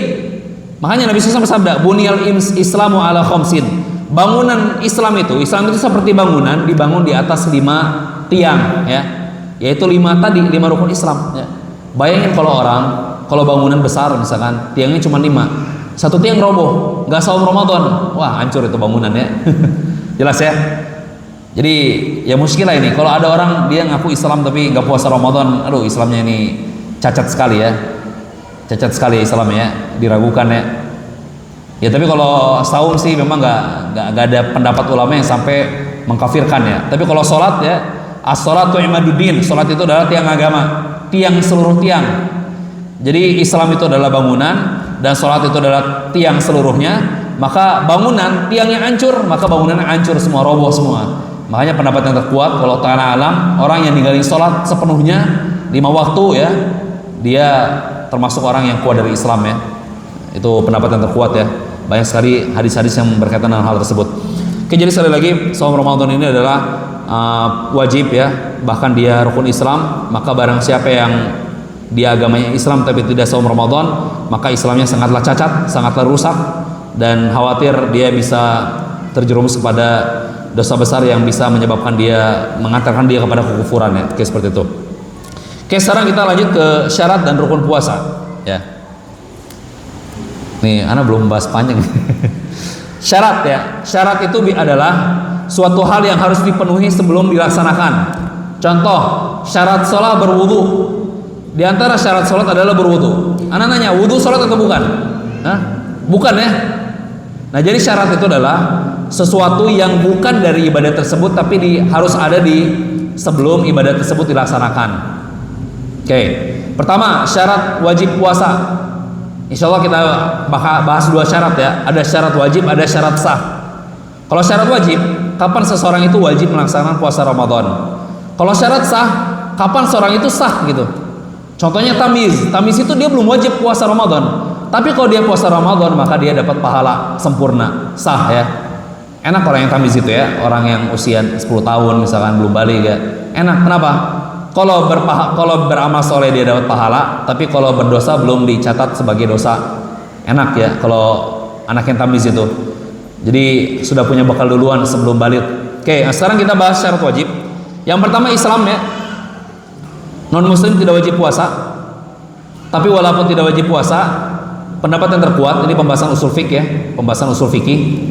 makanya Nabi SAW bersabda, buniyal islamu ala khamsin. Bangunan Islam itu seperti bangunan dibangun di atas 5 tiang ya, yaitu 5 rukun Islam ya. Bayangin kalau orang kalau bangunan besar misalkan tiangnya cuma 5, satu tiang roboh, nggak saum Ramadan, wah hancur itu bangunan ya. Jelas ya. Jadi ya muskilah ini. Kalau ada orang dia ngaku Islam tapi nggak puasa Ramadan, aduh Islamnya ini cacat sekali ya. Cacat sekali Islam ya, diragukan ya. Ya tapi kalau saum sih memang nggak ada pendapat ulama yang sampai mengkafirkan ya. Tapi kalau sholat ya, as-sholatu imaduddin, sholat itu adalah tiang agama, tiang seluruh tiang. Jadi Islam itu adalah bangunan dan sholat itu adalah tiang seluruhnya. Maka bangunan tiangnya hancur, maka bangunannya hancur semua, roboh semua. Makanya pendapat yang terkuat kalau ta'ala alam, orang yang ninggalin sholat sepenuhnya 5 waktu ya, dia termasuk orang yang keluar dari Islam ya. Itu pendapat yang terkuat ya. Banyak sekali hadis-hadis yang berkaitan dengan hal tersebut. Oke, jadi sekali lagi saum Ramadan ini adalah wajib ya, bahkan dia rukun Islam. Maka barang siapa yang dia agamanya Islam tapi tidak saum Ramadan, maka Islamnya sangatlah cacat, sangatlah rusak, dan khawatir dia bisa terjerumus kepada dosa besar yang bisa menyebabkan dia, mengantarkan dia kepada kekufuran ya. Oke, seperti itu. Oke, sekarang kita lanjut ke syarat dan rukun puasa ya. Nih, ana belum bahas panjang. Syarat ya. Syarat itu adalah suatu hal yang harus dipenuhi sebelum dilaksanakan. Contoh, syarat sholat berwudu. Di antara syarat sholat adalah berwudu. Ana nanya, wudu sholat atau bukan? Hah? Bukan ya. Nah, jadi syarat itu adalah sesuatu yang bukan dari ibadah tersebut tapi harus ada di sebelum ibadah tersebut dilaksanakan. Oke, pertama syarat wajib puasa. Insya Allah kita bahas 2 syarat ya. Ada syarat wajib, ada syarat sah. Kalau syarat wajib, kapan seseorang itu wajib melaksanakan puasa Ramadan? Kalau syarat sah, kapan seorang itu sah gitu? Contohnya tamiz. Tamiz itu dia belum wajib puasa Ramadan, tapi kalau dia puasa Ramadan maka dia dapat pahala sempurna, sah ya. Enak orang yang tamiz itu ya, orang yang usia 10 tahun misalkan belum balik ya. Enak, kenapa? Kalau beramal soleh dia dapat pahala, tapi kalau berdosa belum dicatat sebagai dosa. Enak ya kalau anak yang tamiz itu. Jadi sudah punya bekal duluan sebelum balik. Oke, nah sekarang kita bahas syarat wajib. Yang pertama Islam ya. Non muslim tidak wajib puasa. Tapi walaupun tidak wajib puasa, pendapat yang terkuat, ini pembahasan usul fikih ya, pembahasan usul fikih.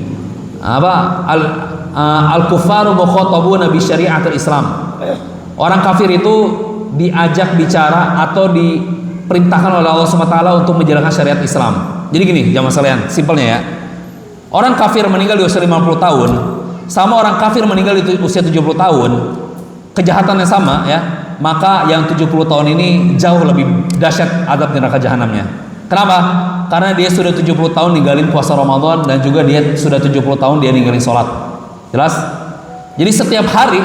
Al-kufaru mukhatabuna bi syariatil Islam. Orang kafir itu diajak bicara atau diperintahkan oleh Allah SWT untuk menjalankan syariat Islam. Jadi gini, jamaah sekalian, simpelnya ya. Orang kafir meninggal di usia 50 tahun sama orang kafir meninggal di usia 70 tahun, kejahatannya sama ya. Maka yang 70 tahun ini jauh lebih dahsyat azab neraka jahanamnya. Kenapa? Karena dia sudah 70 tahun ninggalin puasa Ramadan dan juga dia sudah 70 tahun dia ninggalin sholat. Jelas? Jadi setiap hari,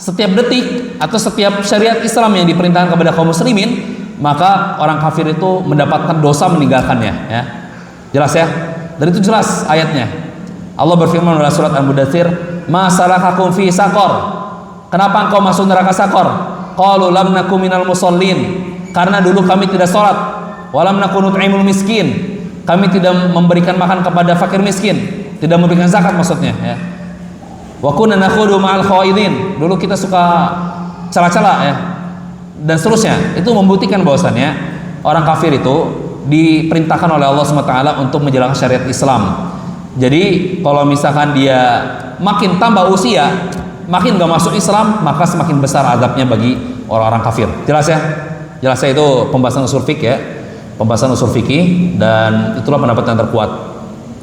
setiap detik atau setiap syariat Islam yang diperintahkan kepada kaum muslimin, maka orang kafir itu mendapatkan dosa meninggalkannya ya. Jelas ya? Dan itu jelas ayatnya. Allah berfirman dalam surat Al-Mudaththir, "Ma salakakum fi saqar?" Kenapa engkau masuk neraka Saqar? Qalu lam nakum minal musallin. Karena dulu kami tidak salat. Wa lam nakun nut'imul miskin. Kami tidak memberikan makan kepada fakir miskin, tidak memberikan zakat maksudnya ya. Wa kunna nakhudu ma'al khaidin. Dulu kita suka cela-cela ya. Dan seterusnya. Itu membuktikan bahwasannya orang kafir itu diperintahkan oleh Allah SWT untuk menjalankan syariat Islam. Jadi kalau misalkan dia makin tambah usia, makin gak masuk Islam, maka semakin besar azabnya bagi orang-orang kafir. Jelas ya? Jelas ya, itu pembahasan usul fikih ya. Pembahasan usul fikih, dan itulah pendapat yang terkuat.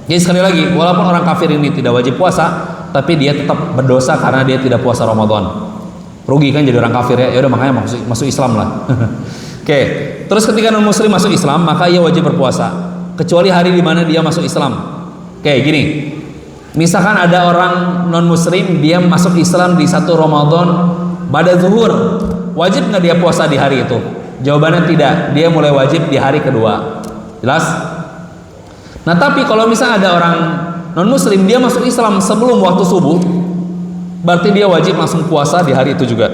Jadi sekali lagi, walaupun orang kafir ini tidak wajib puasa, tapi dia tetap berdosa karena dia tidak puasa Ramadan. Rugi kan jadi orang kafir ya. Ya udah, makanya masuk Islam lah. Oke, terus ketika non muslim masuk Islam, maka ia wajib berpuasa, kecuali hari di mana dia masuk Islam. Oke, gini. Misalkan ada orang non muslim dia masuk Islam di 1 Ramadan pada zuhur, wajib nggak dia puasa di hari itu? Jawabannya tidak. Dia mulai wajib di hari kedua. Jelas? Nah, tapi kalau misalnya ada orang non muslim dia masuk Islam sebelum waktu subuh, berarti dia wajib langsung puasa di hari itu juga.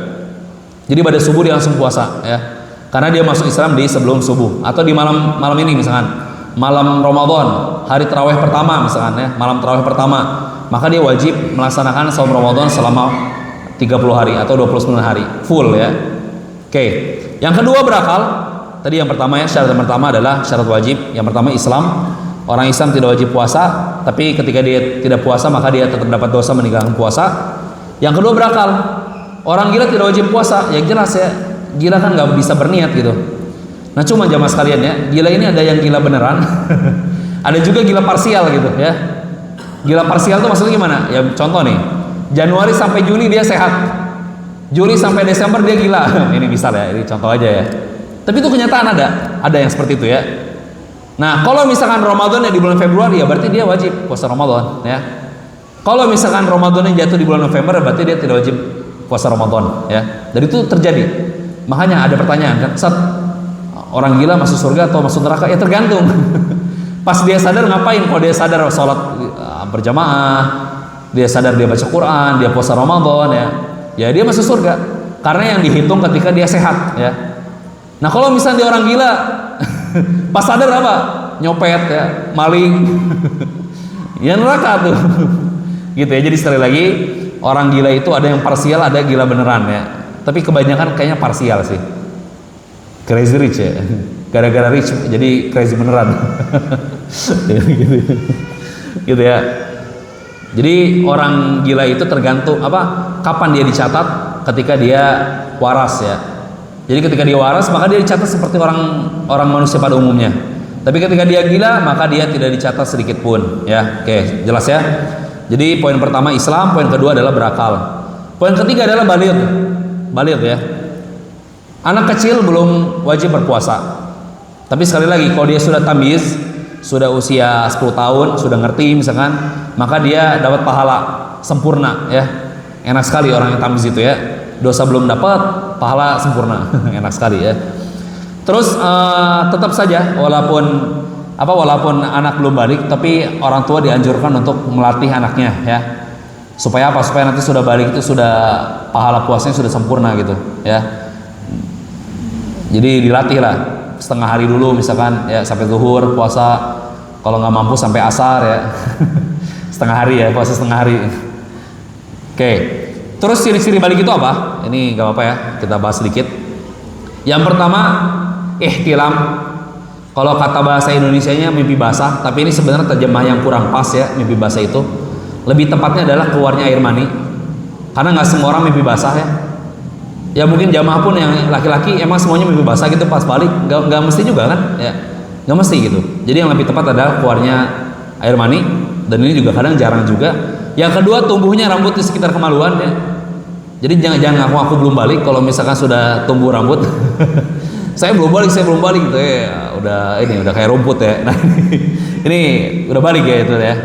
Jadi pada subuh dia langsung puasa ya. Karena dia masuk Islam di sebelum subuh, atau di malam ini misalkan malam Ramadan, hari tarawih pertama misalkan ya, malam tarawih pertama, maka dia wajib melaksanakan saum Ramadan selama 30 hari atau 29 hari full ya. Oke. Yang kedua berakal, Tadi yang pertama ya, syarat yang pertama adalah syarat wajib. Yang pertama Islam. Orang Islam tidak wajib puasa, tapi ketika dia tidak puasa maka dia tetap dapat dosa meninggalkan puasa. Yang kedua berakal. Orang gila tidak wajib puasa, ya jelas ya. Gila kan nggak bisa berniat gitu. Nah cuma jamaah sekalian ya, gila ini ada yang gila beneran, ada juga gila parsial gitu ya. Gila parsial itu maksudnya gimana? Ya contoh nih, Januari sampai Juli dia sehat, Juli sampai Desember dia gila. Ini misal ya, ini contoh aja ya. Tapi itu kenyataan ada yang seperti itu ya. Nah, kalau misalkan Ramadan yang di bulan Februari ya berarti dia wajib puasa Ramadan ya. Kalau misalkan Ramadan yang jatuh di bulan November berarti dia tidak wajib puasa Ramadan ya. Dan itu terjadi. Makanya ada pertanyaan kan, Ustaz, orang gila masuk surga atau masuk neraka? Ya tergantung. Pas dia sadar ngapain? Kalau dia sadar sholat berjamaah, dia sadar dia baca Quran, dia puasa Ramadan ya dia masuk surga. Karena yang dihitung ketika dia sehat ya. Nah kalau misalnya dia orang gila pas sadar apa? Nyopet ya, maling. Ya neraka tuh. Gitu ya. Jadi sekali lagi, orang gila itu ada yang parsial, ada yang gila beneran ya. Tapi kebanyakan kayaknya parsial sih. Crazy rich ya. Gara-gara rich jadi crazy beneran. Gitu ya. Jadi orang gila itu tergantung kapan dia dicatat, ketika dia waras ya. Jadi ketika dia waras maka dia dicatat seperti orang manusia pada umumnya. Tapi ketika dia gila maka dia tidak dicatat sedikit pun ya. Oke, jelas ya. Jadi poin pertama Islam, poin kedua adalah berakal. Poin ketiga adalah baligh. Baligh ya. Anak kecil belum wajib berpuasa. Tapi sekali lagi kalau dia sudah tamyiz, sudah usia 10 tahun, sudah ngerti misalkan, maka dia dapat pahala sempurna ya. Enak sekali orang yang tamyiz itu ya. Dosa belum dapat, pahala sempurna. Enak sekali ya. Terus tetap saja walaupun anak belum balik, tapi orang tua dianjurkan untuk melatih anaknya ya. Supaya apa? Supaya nanti sudah balik itu sudah pahala puasanya sudah sempurna gitu ya. Jadi dilatih lah setengah hari dulu misalkan ya, sampai zuhur puasa, kalau nggak mampu sampai asar ya. Setengah hari ya, puasa setengah hari. Oke. Terus ciri-ciri balik itu apa? Ini gak apa-apa ya, kita bahas sedikit. Yang pertama, ihtilam. Kalau kata bahasa Indonesianya mimpi basah, tapi ini sebenarnya terjemah yang kurang pas ya, mimpi basah itu. Lebih tepatnya adalah keluarnya air mani. Karena nggak semua orang mimpi basah ya. Ya mungkin jamaah pun yang laki-laki emang semuanya mimpi basah gitu pas balik, nggak mesti juga kan? Ya, nggak mesti gitu. Jadi yang lebih tepat adalah keluarnya air mani, dan ini juga kadang jarang juga. Yang kedua, tumbuhnya rambut di sekitar kemaluan ya. Jadi jangan aku belum balik kalau misalkan sudah tumbuh rambut. saya belum balik gitu ya. Udah kayak rumput ya. Nah, ini udah balik ya itu ya.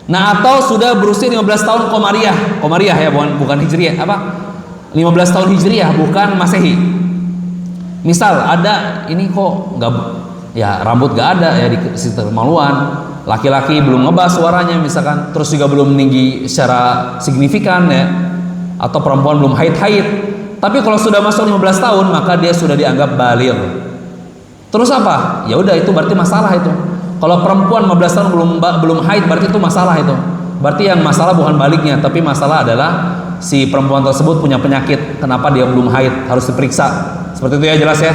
Nah, atau sudah berusia 15 tahun Komariah ya, bukan Hijriah, 15 tahun Hijriah bukan Masehi. Misal ada ini kok nggak ya, rambut nggak ada ya di sekitar kemaluan. Laki-laki belum ngebas suaranya misalkan, terus juga belum meninggi secara signifikan ya. Atau perempuan belum haid. Tapi kalau sudah masuk 15 tahun maka dia sudah dianggap baligh. Terus apa? Ya udah, itu berarti masalah itu. Kalau perempuan 15 tahun belum haid berarti itu masalah itu. Berarti yang masalah bukan baliknya, tapi masalah adalah si perempuan tersebut punya penyakit. Kenapa dia belum haid? Harus diperiksa. Seperti itu ya, jelas ya.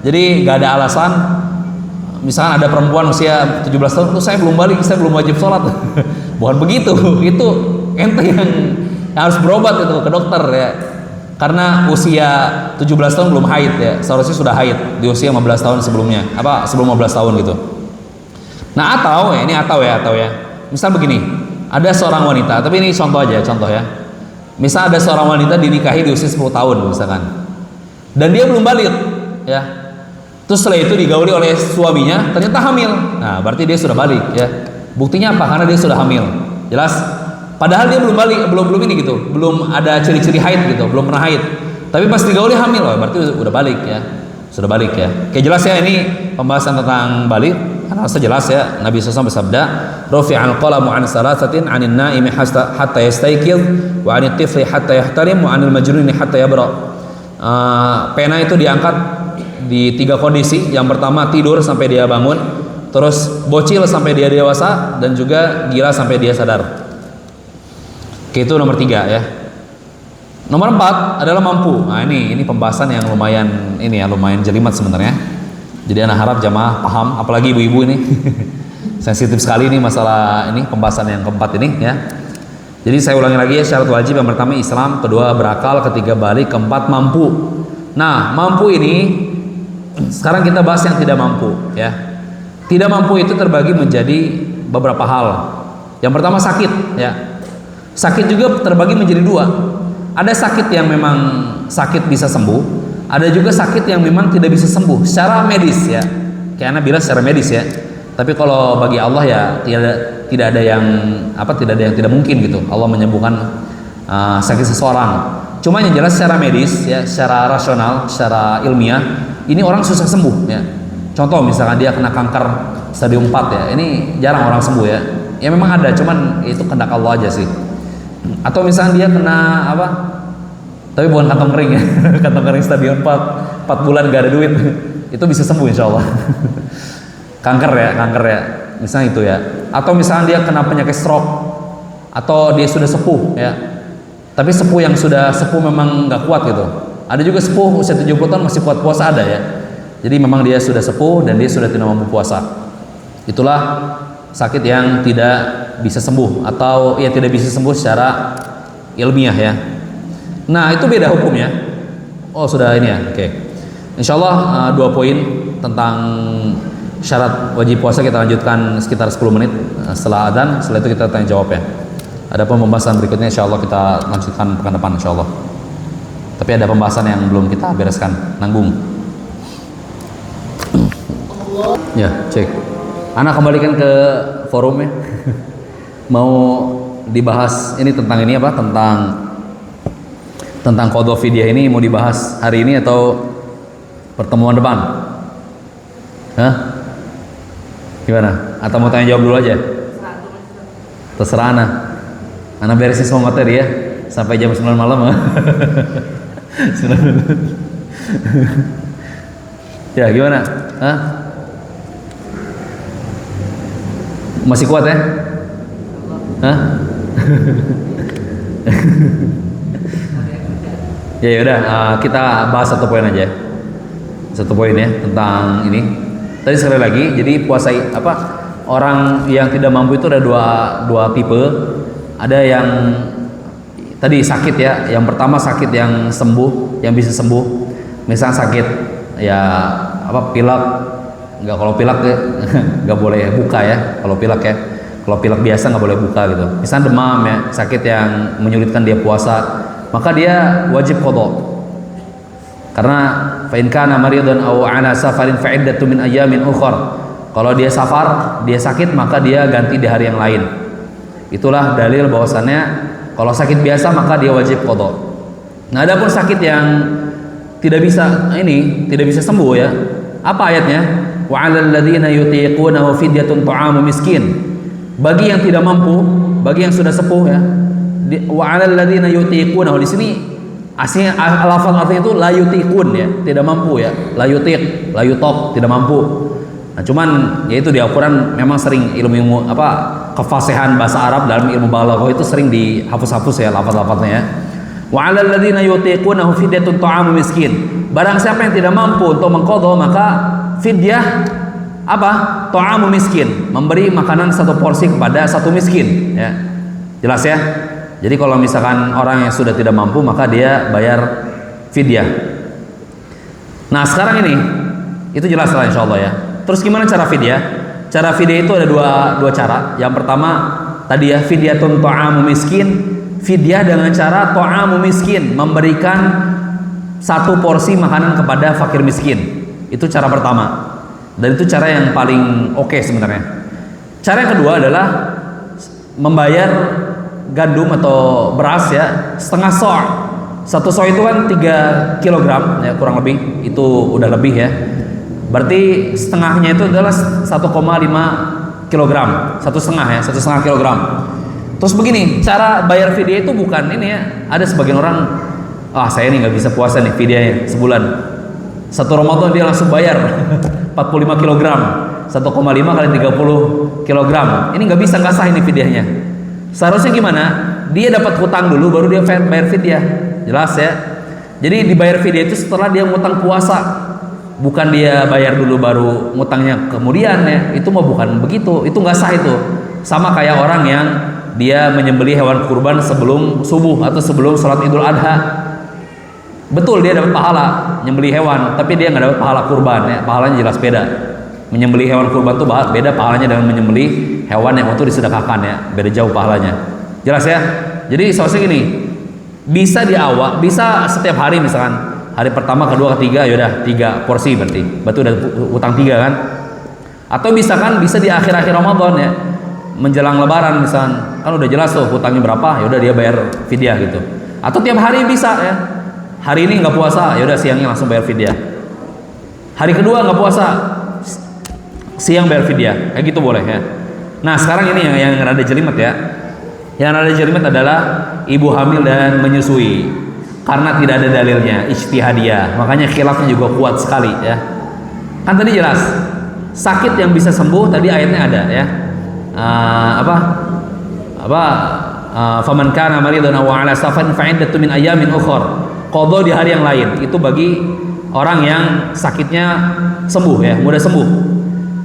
Jadi gak ada alasan. Misalkan ada perempuan usia 17 tahun, tuh saya belum balik, saya belum wajib sholat. Bukan begitu. Itu ente yang harus berobat itu ke dokter ya. Karena usia 17 tahun belum haid ya. Seharusnya sudah haid di usia 15 tahun sebelumnya. Sebelum 15 tahun gitu. Nah, atau ya. Misal begini, ada seorang wanita, tapi ini contoh ya. Misal ada seorang wanita dinikahi di usia 10 tahun misalkan. Dan dia belum balik ya. Terus setelah itu digauli oleh suaminya, ternyata hamil. Nah, berarti dia sudah balik ya. Buktinya apa? Karena dia sudah hamil. Jelas? Padahal dia belum balik, belum ini gitu, belum ada ciri-ciri haid gitu, belum pernah haid. Tapi pas digauli hamil, berarti udah balik ya, sudah balik ya. Oke, jelas ya, ini pembahasan tentang balik. Karena jelas ya, Nabi SAW bersabda, "Rufi'al qalamu 'an salasatin 'anil naimi hatta yastayqiz, wa 'anil tifli hatta yahtarim, wa 'anil majnuni hatta yabra." Pena itu diangkat di 3 kondisi. Yang pertama tidur sampai dia bangun, terus bocil sampai dia dewasa, dan juga gila sampai dia sadar. Oke, itu nomor 3 ya. Nomor 4 adalah mampu. Nah, ini pembahasan yang lumayan jelimet sebenarnya. Jadi anak harap jamaah paham, apalagi ibu-ibu ini sensitif sekali ini masalah ini pembahasan yang keempat ini ya. Jadi saya ulangi lagi ya, syarat wajib yang pertama Islam, kedua berakal, ketiga balik, keempat mampu. Nah, mampu ini sekarang kita bahas yang tidak mampu ya. Tidak mampu itu terbagi menjadi beberapa hal. Yang pertama sakit ya. Sakit juga terbagi menjadi dua. Ada sakit yang memang sakit bisa sembuh. Ada juga sakit yang memang tidak bisa sembuh secara medis ya. Kayak Anda bilang secara medis ya. Tapi kalau bagi Allah ya tidak ada yang tidak mungkin gitu. Allah menyembuhkan sakit seseorang. Cuma yang jelas secara medis ya, secara rasional, secara ilmiah, ini orang susah sembuh ya. Contoh misalkan dia kena kanker stadium 4 ya. Ini jarang orang sembuh ya. Ya memang ada, cuman itu kehendak Allah aja sih. Atau misalkan dia kena apa? Tapi bukan kantong kering ya. Kantong kering stadium 4 bulan gak ada duit. Itu bisa sembuh insya Allah. kanker ya. Misalnya itu ya. Atau misalnya dia kena penyakit stroke, atau dia sudah sepuh ya. Tapi sepuh yang sudah sepuh memang nggak kuat gitu. Ada juga sepuh usia 70 tahun masih kuat puasa ada ya. Jadi memang dia sudah sepuh dan dia sudah tidak mampu puasa. Itulah sakit yang tidak bisa sembuh atau ya tidak bisa sembuh secara ilmiah ya. Nah itu beda hukumnya. Oh sudah ini ya, oke. Insyaallah 2 poin tentang syarat wajib puasa kita lanjutkan sekitar 10 menit setelah adzan. Setelah itu kita tanya jawab ya. Ada pembahasan berikutnya insyaallah kita lanjutkan pekan depan insyaallah. Tapi ada pembahasan yang belum kita bereskan, nanggung. Ya cek. Anak kembalikan ke forum ya. Mau dibahas ini tentang ini apa? Tentang qadha fidyah ini mau dibahas hari ini atau pertemuan depan? Hah? Gimana? Atau mau tanya jawab dulu aja? Terserah Ana beresin semua materi ya sampai jam 9 malam. Ya gimana? Hah? Masih kuat ya? Hah? Ya udah, kita bahas satu poin aja. Satu poin ya tentang ini. Tadi sekali lagi, jadi puasa orang yang tidak mampu itu ada dua tipe. Ada yang tadi sakit ya. Yang pertama sakit yang sembuh, yang bisa sembuh. Misal sakit ya pilek. Kalau pilek nggak boleh buka ya. Kalau pilek ya. Kalau pilek biasa nggak boleh buka gitu. Misal demam ya, sakit yang menyulitkan dia puasa, maka dia wajib qadha. Karena fa in kana maridan aw ala safarin fa iddatu min ayamin ukhra. Kalau dia safar, dia sakit, maka dia ganti di hari yang lain. Itulah dalil bahwasannya kalau sakit biasa maka dia wajib qadha. Nah, adapun sakit yang tidak bisa sembuh ya. Apa ayatnya? Wa 'alal ladzina yutiqunahu fidyatun ta'amu miskin. Bagi yang tidak mampu, bagi yang sudah sepuh ya. Wa 'alal ladzina yutiqunahu, di sini aslinya lafaz artinya itu la yutiqun ya, tidak mampu ya. La yutiq, la yutok, tidak mampu. Nah, cuman yaitu di Al-Qur'an memang sering ilmu kefasihan bahasa Arab dalam ilmu balaghah itu sering dihapus-hapus ya lafaz-lafaznya ya. Wa 'alal ladzina yutiqunahu fidyatun ta'amu miskin. Barang siapa yang tidak mampu untuk mengqadha, maka fidyah ta'amu miskin, memberi makanan satu porsi kepada satu miskin ya. Jelas ya? Jadi kalau misalkan orang yang sudah tidak mampu maka dia bayar fidyah. Nah, sekarang ini itu jelas lah insyaallah ya. Terus gimana cara fidyah? Cara fidyah itu ada dua cara. Yang pertama tadi ya fidyatun ta'amu miskin, fidyah dengan cara ta'amu miskin, memberikan satu porsi makanan kepada fakir miskin. Itu cara pertama. Dan itu cara yang paling oke sebenarnya. Cara yang kedua adalah membayar gandum atau beras ya setengah so'. Satu so' itu kan 3 kg ya kurang lebih. Itu udah lebih ya. Berarti setengahnya itu adalah 1,5 kg. 1,5 kilogram. Terus begini, cara bayar fidyah itu bukan ini ya. Ada sebagian orang, saya ini nggak bisa puasa nih fidyahnya sebulan. Satu Ramadan dia langsung bayar 45 kg, 1,5 kali 30 kg. Ini nggak bisa, nggak sah ini fidyahnya. Seharusnya gimana? Dia dapat hutang dulu baru dia bayar fidyah. Jelas ya? Jadi dibayar fidyah itu setelah dia ngutang puasa. bukan dia bayar dulu baru ngutangnya kemudian ya, itu mah bukan begitu, itu nggak sah itu. Sama kayak orang yang dia menyembelih hewan kurban sebelum subuh atau sebelum sholat Idul Adha. Betul dia dapat pahala nyembelih hewan, tapi dia nggak dapat pahala kurban ya, pahalanya jelas beda. Menyembelih hewan kurban itu beda pahalanya dengan menyembelih hewan yang untuk disedekahkan ya, beda jauh pahalanya. Jelas ya? Jadi soalnya gini, bisa di awal, bisa setiap hari misalkan hari pertama, kedua, ketiga, yaudah 3 porsi berarti udah utang 3 kan? Atau misalkan bisa di akhir-akhir Ramadan ya, menjelang Lebaran misalkan, kan udah jelas tuh hutangnya berapa, yaudah dia bayar fidyah gitu. Atau tiap hari bisa ya. Hari ini nggak puasa, ya udah siangnya langsung bayar fidyah. Hari kedua nggak puasa, siang bayar fidyah, kayak gitu boleh ya. Nah sekarang ini yang rada jelimet ya. Yang rada jelimet adalah ibu hamil dan menyusui, karena tidak ada dalilnya, ijtihadiyah. Makanya khilafnya juga kuat sekali ya. Kan tadi jelas sakit yang bisa sembuh, tadi ayatnya ada ya. Faman kana maridan aw ala safarin fa iddatu min ayamin ukhra. Qadha di hari yang lain itu bagi orang yang sakitnya sembuh ya, mudah sembuh.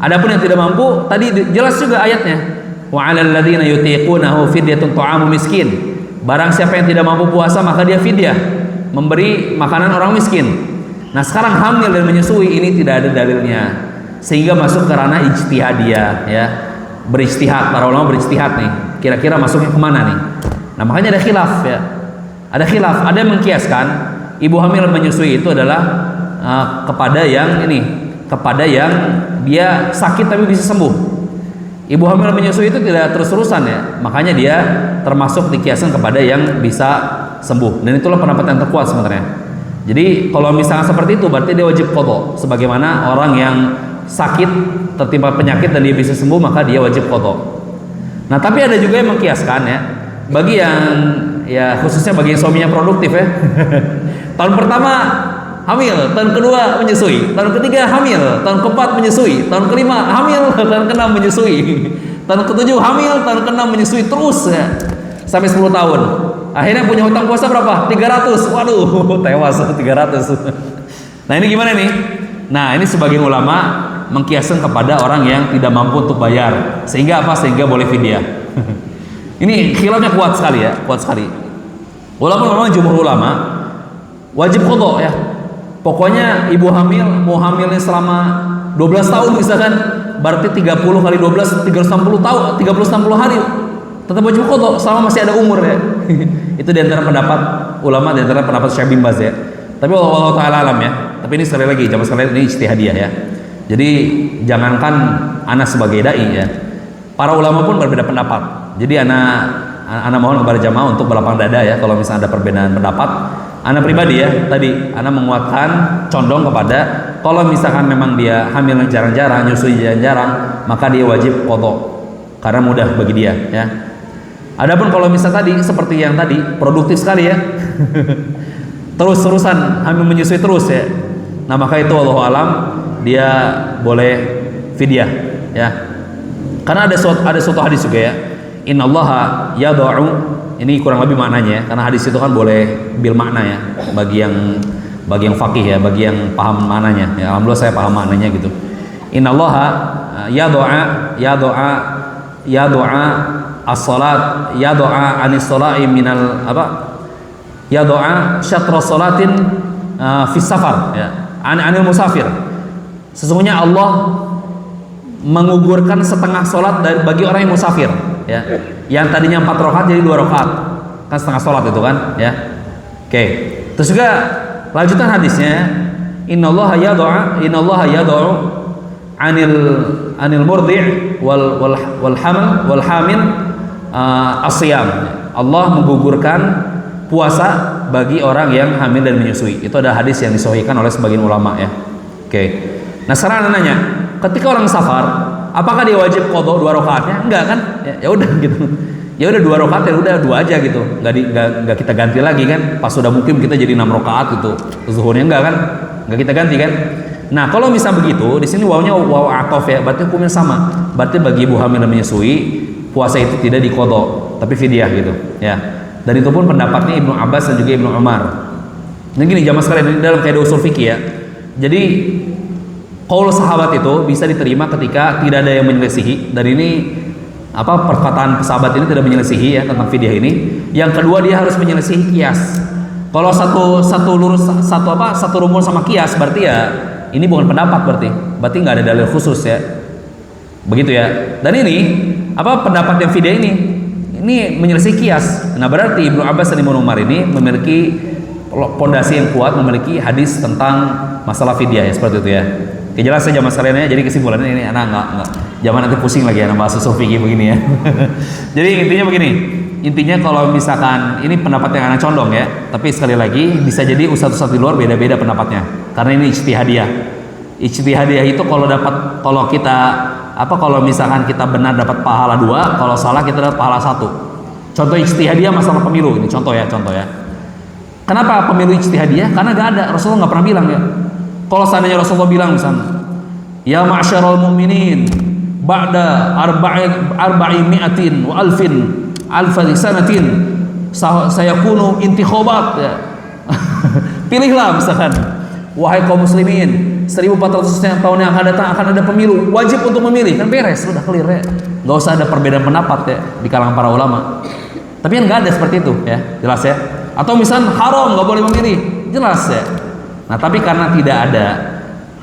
Adapun yang tidak mampu, tadi jelas juga ayatnya, wa 'alal ladzina yutiqunahu fidyatun ta'amu miskin. Barang siapa yang tidak mampu puasa maka dia fidyah, memberi makanan orang miskin. Nah, sekarang hamil dan menyusui ini tidak ada dalilnya, sehingga masuk ke ranah ijtihadiyah ya. Berijtihad, para ulama berijtihad nih, kira-kira masuknya kemana nih. Nah makanya ada khilaf ya, ada khilaf. Ada yang mengkiaskan ibu hamil menyusui itu adalah kepada yang dia sakit tapi bisa sembuh. Ibu hamil menyusui itu tidak terus-terusan ya, makanya dia termasuk dikiaskan kepada yang bisa sembuh, dan itulah pendapat yang terkuat sebenarnya. Jadi kalau misalnya seperti itu berarti dia wajib qadha, sebagaimana orang yang sakit tertimpa penyakit dan dia bisa sembuh maka dia wajib qadha. Nah tapi ada juga yang mengkiaskan ya, bagi yang ya khususnya bagi yang suaminya produktif ya. Tahun pertama hamil, tahun kedua menyusui, tahun ketiga hamil, tahun keempat menyusui, tahun kelima hamil, tahun keenam menyusui, tahun ketujuh hamil, tahun keenam menyusui, terus ya sampai 10 tahun. Akhirnya punya hutang puasa berapa? 300. Waduh, tewas 300. Nah ini gimana nih? Nah ini sebagian ulama mengkiaskan kepada orang yang tidak mampu untuk bayar, sehingga apa? Sehingga boleh fidyah. Ini khilafnya kuat sekali ya, kuat sekali. Ulama jumhur ulama wajib qadha ya. Pokoknya ibu hamil mau hamilnya selama 12 tahun misalkan, berarti 30 kali 12 360 tahun, 360 hari tetap wajib qadha selama masih ada umur ya. Itu diantara pendapat ulama, diantara pendapat Syekh bin Baz ya. Tapi Allah taala alam ya. Tapi ini sekali lagi jamaah sekalian, ini ijtihadiyah ya. Jadi jangankan ana sebagai dai ya, para ulama pun berbeda pendapat. Jadi ana mohon kepada jamaah untuk berlapang dada ya kalau misalnya ada perbedaan pendapat. Ana pribadi ya, tadi ana menguatkan condong kepada kalau misalkan memang dia hamil jarang-jarang, nyusui jarang-jarang, maka dia wajib qadha karena mudah bagi dia ya. Adapun kalau misalnya tadi seperti yang tadi produktif sekali ya. Terus-terusan hamil menyusui terus ya. Nah, maka itu wallahu alam dia boleh fidyah ya. Karena ada suatu hadis juga ya. Innallaha yad'u, ini kurang lebih maknanya ya, karena hadis itu kan boleh bil makna ya bagi yang faqih ya, bagi yang paham maknanya. Ya alhamdulillah saya paham maknanya gitu. Innallaha yad'a as-salat, yad'a anis salai minal apa? Yad'a syatra salatin fi safar ya. Anil musafir. Sesungguhnya Allah mengugurkan setengah sholat bagi orang yang musafir ya. Yang tadinya 4 rakaat jadi 2 rakaat, kan setengah sholat itu kan ya. Oke. Terus juga lanjutan hadisnya, innallaha yad'u anil murdi' wal hamil as-siyam. Allah menggugurkan puasa bagi orang yang hamil dan menyusui. Itu ada hadis yang disahihkan oleh sebagian ulama ya. Oke. Nah sekarang anda nanya, ketika orang safar, apakah dia wajib qadha 2 rakaatnya? Enggak kan? Ya udah gitu. Ya udah 2 rakaat ya udah 2 aja gitu. Enggak kita ganti lagi kan? Pas sudah mukim kita jadi 6 rakaat gitu. Zuhurnya enggak kan? Enggak kita ganti kan? Nah, kalau misal begitu, di sini wawnya waw atof ya, berarti hukumnya sama. Berarti bagi ibu hamil dan menyusui, puasa itu tidak diqadha, tapi fidyah gitu, ya. Dan itu pun pendapatnya Ibnu Abbas dan juga Ibnu Umar. Nah gini jamaah sekalian, ini dalam kaidah usul fikih ya. Jadi qaul sahabat itu bisa diterima ketika tidak ada yang menyelisihi, dan ini perkataan sahabat ini tidak menyelisihi ya tentang fidyah ini. Yang kedua, dia harus menyelisihi kias. Kalau satu rumun sama kias, berarti ya ini bukan pendapat, berarti nggak ada dalil khusus ya, begitu ya. Dan ini pendapat yang fidyah ini menyelisih kias. Nah, berarti Ibnu Abbas dan Ibnu Umar ini memiliki pondasi yang kuat, memiliki hadis tentang masalah fidyah ya, seperti itu ya. Oke, jelas ya jamaah sekalian ya. Jadi kesimpulannya ini anak nggak jangan nanti pusing lagi anak bahas usul fikih begini ya. Jadi intinya begini. Intinya kalau misalkan ini pendapat yang anak condong ya, tapi sekali lagi bisa jadi ustadz-ustadz di luar beda-beda pendapatnya. Karena ini ijtihadiyah. Ijtihadiyah itu kalau misalkan kita benar dapat pahala 2, kalau salah kita dapat pahala 1. Contoh ijtihadiyah masalah pemilu ini contoh ya. Kenapa pemilu ijtihadiyah? Karena gak ada, Rasulullah nggak pernah bilang ya. Kalau seandainya Rasulullah bilang misalnya, ya ma'syarul mu'minin ba'da arba'imi'atin wa alfari sanatin sayakunu intikhabat ya. Pilihlah misalkan, wahai kaum muslimin, 1400 tahun yang akan datang akan ada pemilu, wajib untuk memilih, kan beres, sudah clear ya. Gak usah ada perbedaan pendapat ya di kalangan para ulama. Tapi kan gak ada seperti itu ya, jelas ya. Atau misalnya haram, gak boleh memilih, jelas ya. Nah, tapi karena tidak ada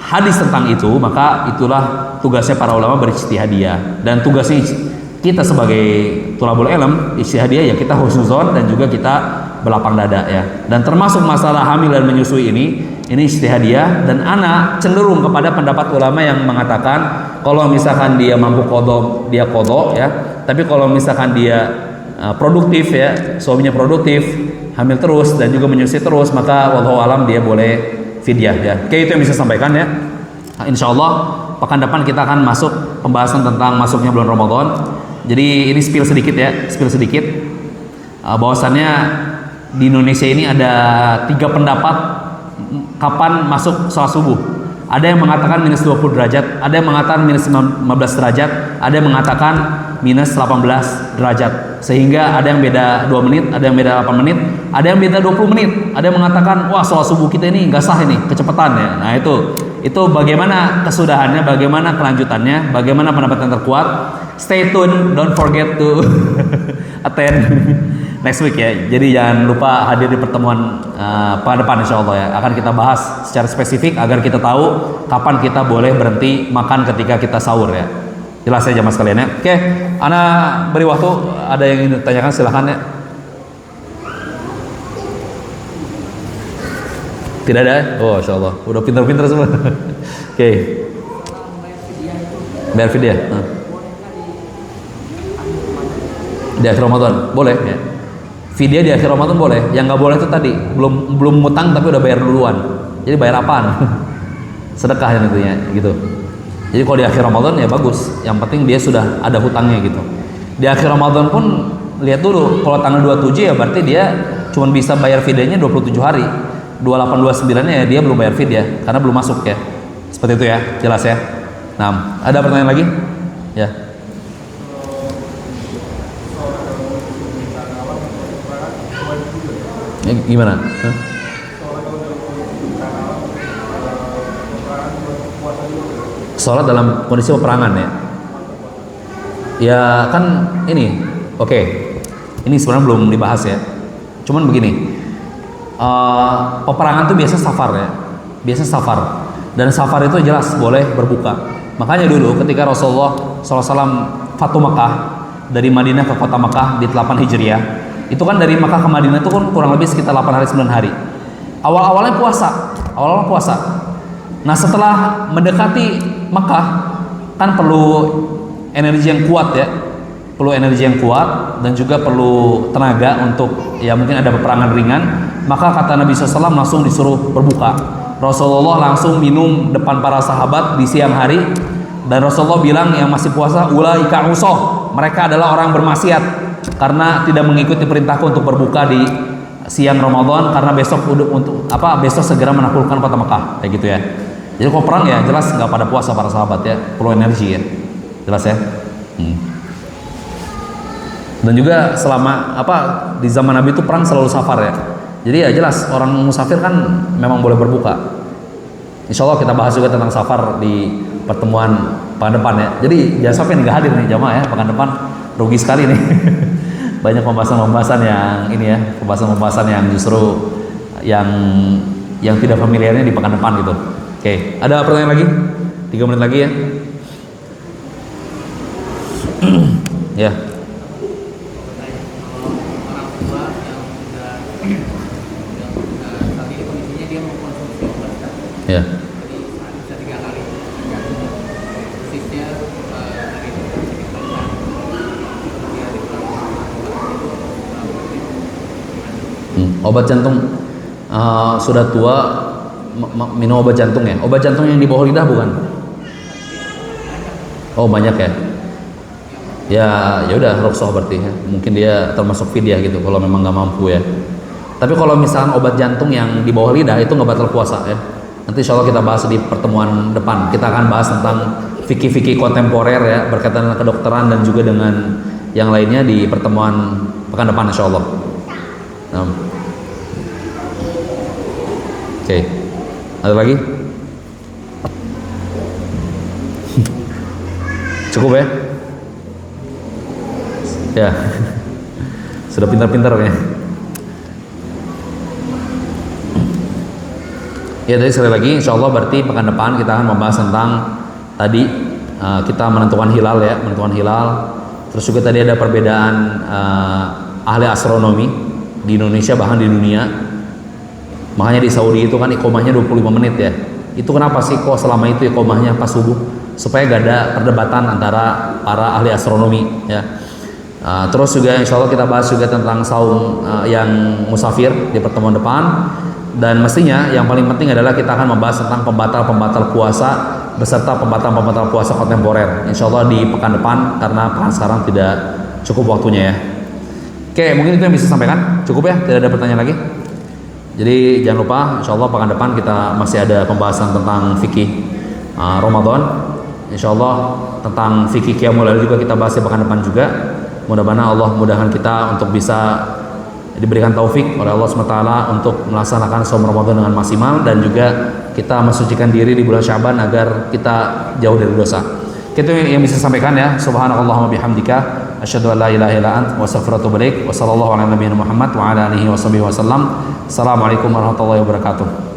hadis tentang itu, maka itulah tugasnya para ulama berijtihadiyah. Dan tugasnya kita sebagai tulabul ilm ijtihadiyah ya, kita husnuzon dan juga kita berlapang dada ya. Dan termasuk masalah hamil dan menyusui ini ijtihadiyah, dan ana cenderung kepada pendapat ulama yang mengatakan kalau misalkan dia mampu qadha, dia qadha ya. Tapi kalau misalkan dia produktif ya, suaminya produktif, hamil terus dan juga menyusui terus, maka wallahu alam dia boleh fidyah ya. Oke, itu yang bisa sampaikan ya. Nah, insyaallah pekan depan kita akan masuk pembahasan tentang masuknya bulan Ramadan. Jadi ini spill sedikit bahwasannya di Indonesia ini ada 3 pendapat kapan masuk sholat subuh. Ada yang mengatakan minus 20 derajat, ada yang mengatakan minus 15 derajat, ada yang mengatakan minus 18 derajat. Sehingga ada yang beda 2 menit, ada yang beda 8 menit, ada yang beda 20 menit. Ada yang mengatakan, wah sholat subuh kita ini nggak sah ini, kecepatannya. Nah itu bagaimana kesudahannya, bagaimana kelanjutannya, bagaimana pendapat yang terkuat. Stay tune, don't forget to attend next week ya. Jadi jangan lupa hadir di pertemuan pada depan insyaallah ya. Akan kita bahas secara spesifik agar kita tahu kapan kita boleh berhenti makan ketika kita sahur ya. Jelas ya jamaah sekalian ya. Oke, ana beri waktu, ada yang ingin ditanyakan silahkan ya. Tidak ada? Oh insyaallah, udah pintar-pintar semua. Oke. Bayar fidyah. Di akhir Ramadan boleh ya. Fidyah di akhir Ramadan boleh. Yang nggak boleh itu tadi belum mutang tapi udah bayar duluan. Jadi bayar apaan? Sedekah yang intinya gitu. Jadi kalau di akhir Ramadan ya bagus. Yang penting dia sudah ada hutangnya gitu. Di akhir Ramadan pun lihat dulu, kalau tanggal 27 ya berarti dia cuma bisa bayar fidyahnya 27 hari. 28 29 nya ya dia belum bayar fidyah karena belum masuk ya. Seperti itu ya, jelas ya. Nah, ada pertanyaan lagi? Ya. Gimana? Sholat dalam kondisi peperangan ya? Ya kan ini, oke. Ini sebenarnya belum dibahas ya. Cuman begini, peperangan itu biasa safar ya, biasa safar. Dan safar itu jelas boleh berbuka. Makanya dulu ketika Rasulullah SAW Fatu Mekah dari Madinah ke kota Mekah di 8 Hijriah, itu kan dari Makkah ke Madinah itu kan kurang lebih sekitar 8 hari 9 hari. Awal-awalnya puasa. Nah setelah mendekati Makkah kan perlu energi yang kuat ya, dan juga perlu tenaga untuk ya mungkin ada peperangan ringan. Maka kata Nabi SAW langsung disuruh berbuka. Rasulullah langsung minum depan para sahabat di siang hari, dan Rasulullah bilang yang masih puasa ulaika usoh, mereka adalah orang bermaksiat karena tidak mengikuti perintahku untuk berbuka di siang Ramadan, karena besok segera menaklukkan kota Mekah, kayak gitu ya. Jadi kalau perang ya jelas nggak pada puasa para sahabat ya, perlu energi ya, jelas ya. Dan juga selama di zaman Nabi itu perang selalu safar ya. Jadi ya jelas orang musafir kan memang boleh berbuka. Insya Allah kita bahas juga tentang safar di pertemuan pekan depan ya. Jadi jangan sampai nggak hadir nih jamaah ya, pekan depan rugi sekali nih. Banyak pembahasan-pembahasan yang ini ya, pembahasan-pembahasan yang justru yang tidak familiarnya di pekan depan gitu. Oke, ada pertanyaan lagi? 3 menit lagi ya. Ya. Ya. Obat jantung sudah tua minum obat jantung ya. Obat jantung yang di bawah lidah bukan? Oh banyak ya. Ya udah rukhsah berarti ya. Mungkin dia termasuk fidyah gitu kalau memang nggak mampu ya. Tapi kalau misalnya obat jantung yang di bawah lidah itu nggak batal puasa ya. Nanti insya Allah kita bahas di pertemuan depan. Kita akan bahas tentang fikih-fikih kontemporer ya berkaitan dengan kedokteran dan juga dengan yang lainnya di pertemuan pekan depan insya Allah. Oke. Ada lagi? Cukup ya? Ya. Sudah pintar-pintar ya. Ya tadi sekali lagi insya Allah berarti pekan depan kita akan membahas tentang tadi kita menentukan hilal ya, menentukan hilal. Terus juga tadi ada perbedaan ahli astronomi di Indonesia bahkan di dunia. Makanya di Saudi itu kan iqomahnya 25 menit ya. Itu kenapa sih kok selama itu iqomahnya pas subuh? Supaya gak ada perdebatan antara para ahli astronomi ya. Terus juga insya Allah kita bahas juga tentang saum yang musafir di pertemuan depan. Dan mestinya yang paling penting adalah kita akan membahas tentang pembatal-pembatal puasa beserta pembatal-pembatal puasa kontemporer. Insya Allah di pekan depan karena pekan sekarang tidak cukup waktunya ya. Oke, mungkin itu yang bisa sampaikan. Cukup ya, tidak ada pertanyaan lagi. Jadi jangan lupa, insya Allah pekan depan kita masih ada pembahasan tentang fikih Ramadan. Insya Allah tentang fikih Qiyamul Lail juga kita bahas di pekan depan juga. Mudah-mudahan Allah mudahkan kita untuk bisa diberikan taufik oleh Allah SWT untuk melaksanakan saum Ramadan dengan maksimal dan juga kita mensucikan diri di bulan Syaban agar kita jauh dari dosa. Itu yang bisa sampaikan ya. Subhanallahumma bihamdika asyhadu an la ilaha illa anta wa astaghfiruka wa atubu ilaik. Wa sallallahu ala nabiyyina Muhammad wa ala alihi wa sahbihi wasallam. Assalamualaikum warahmatullahi wabarakatuh.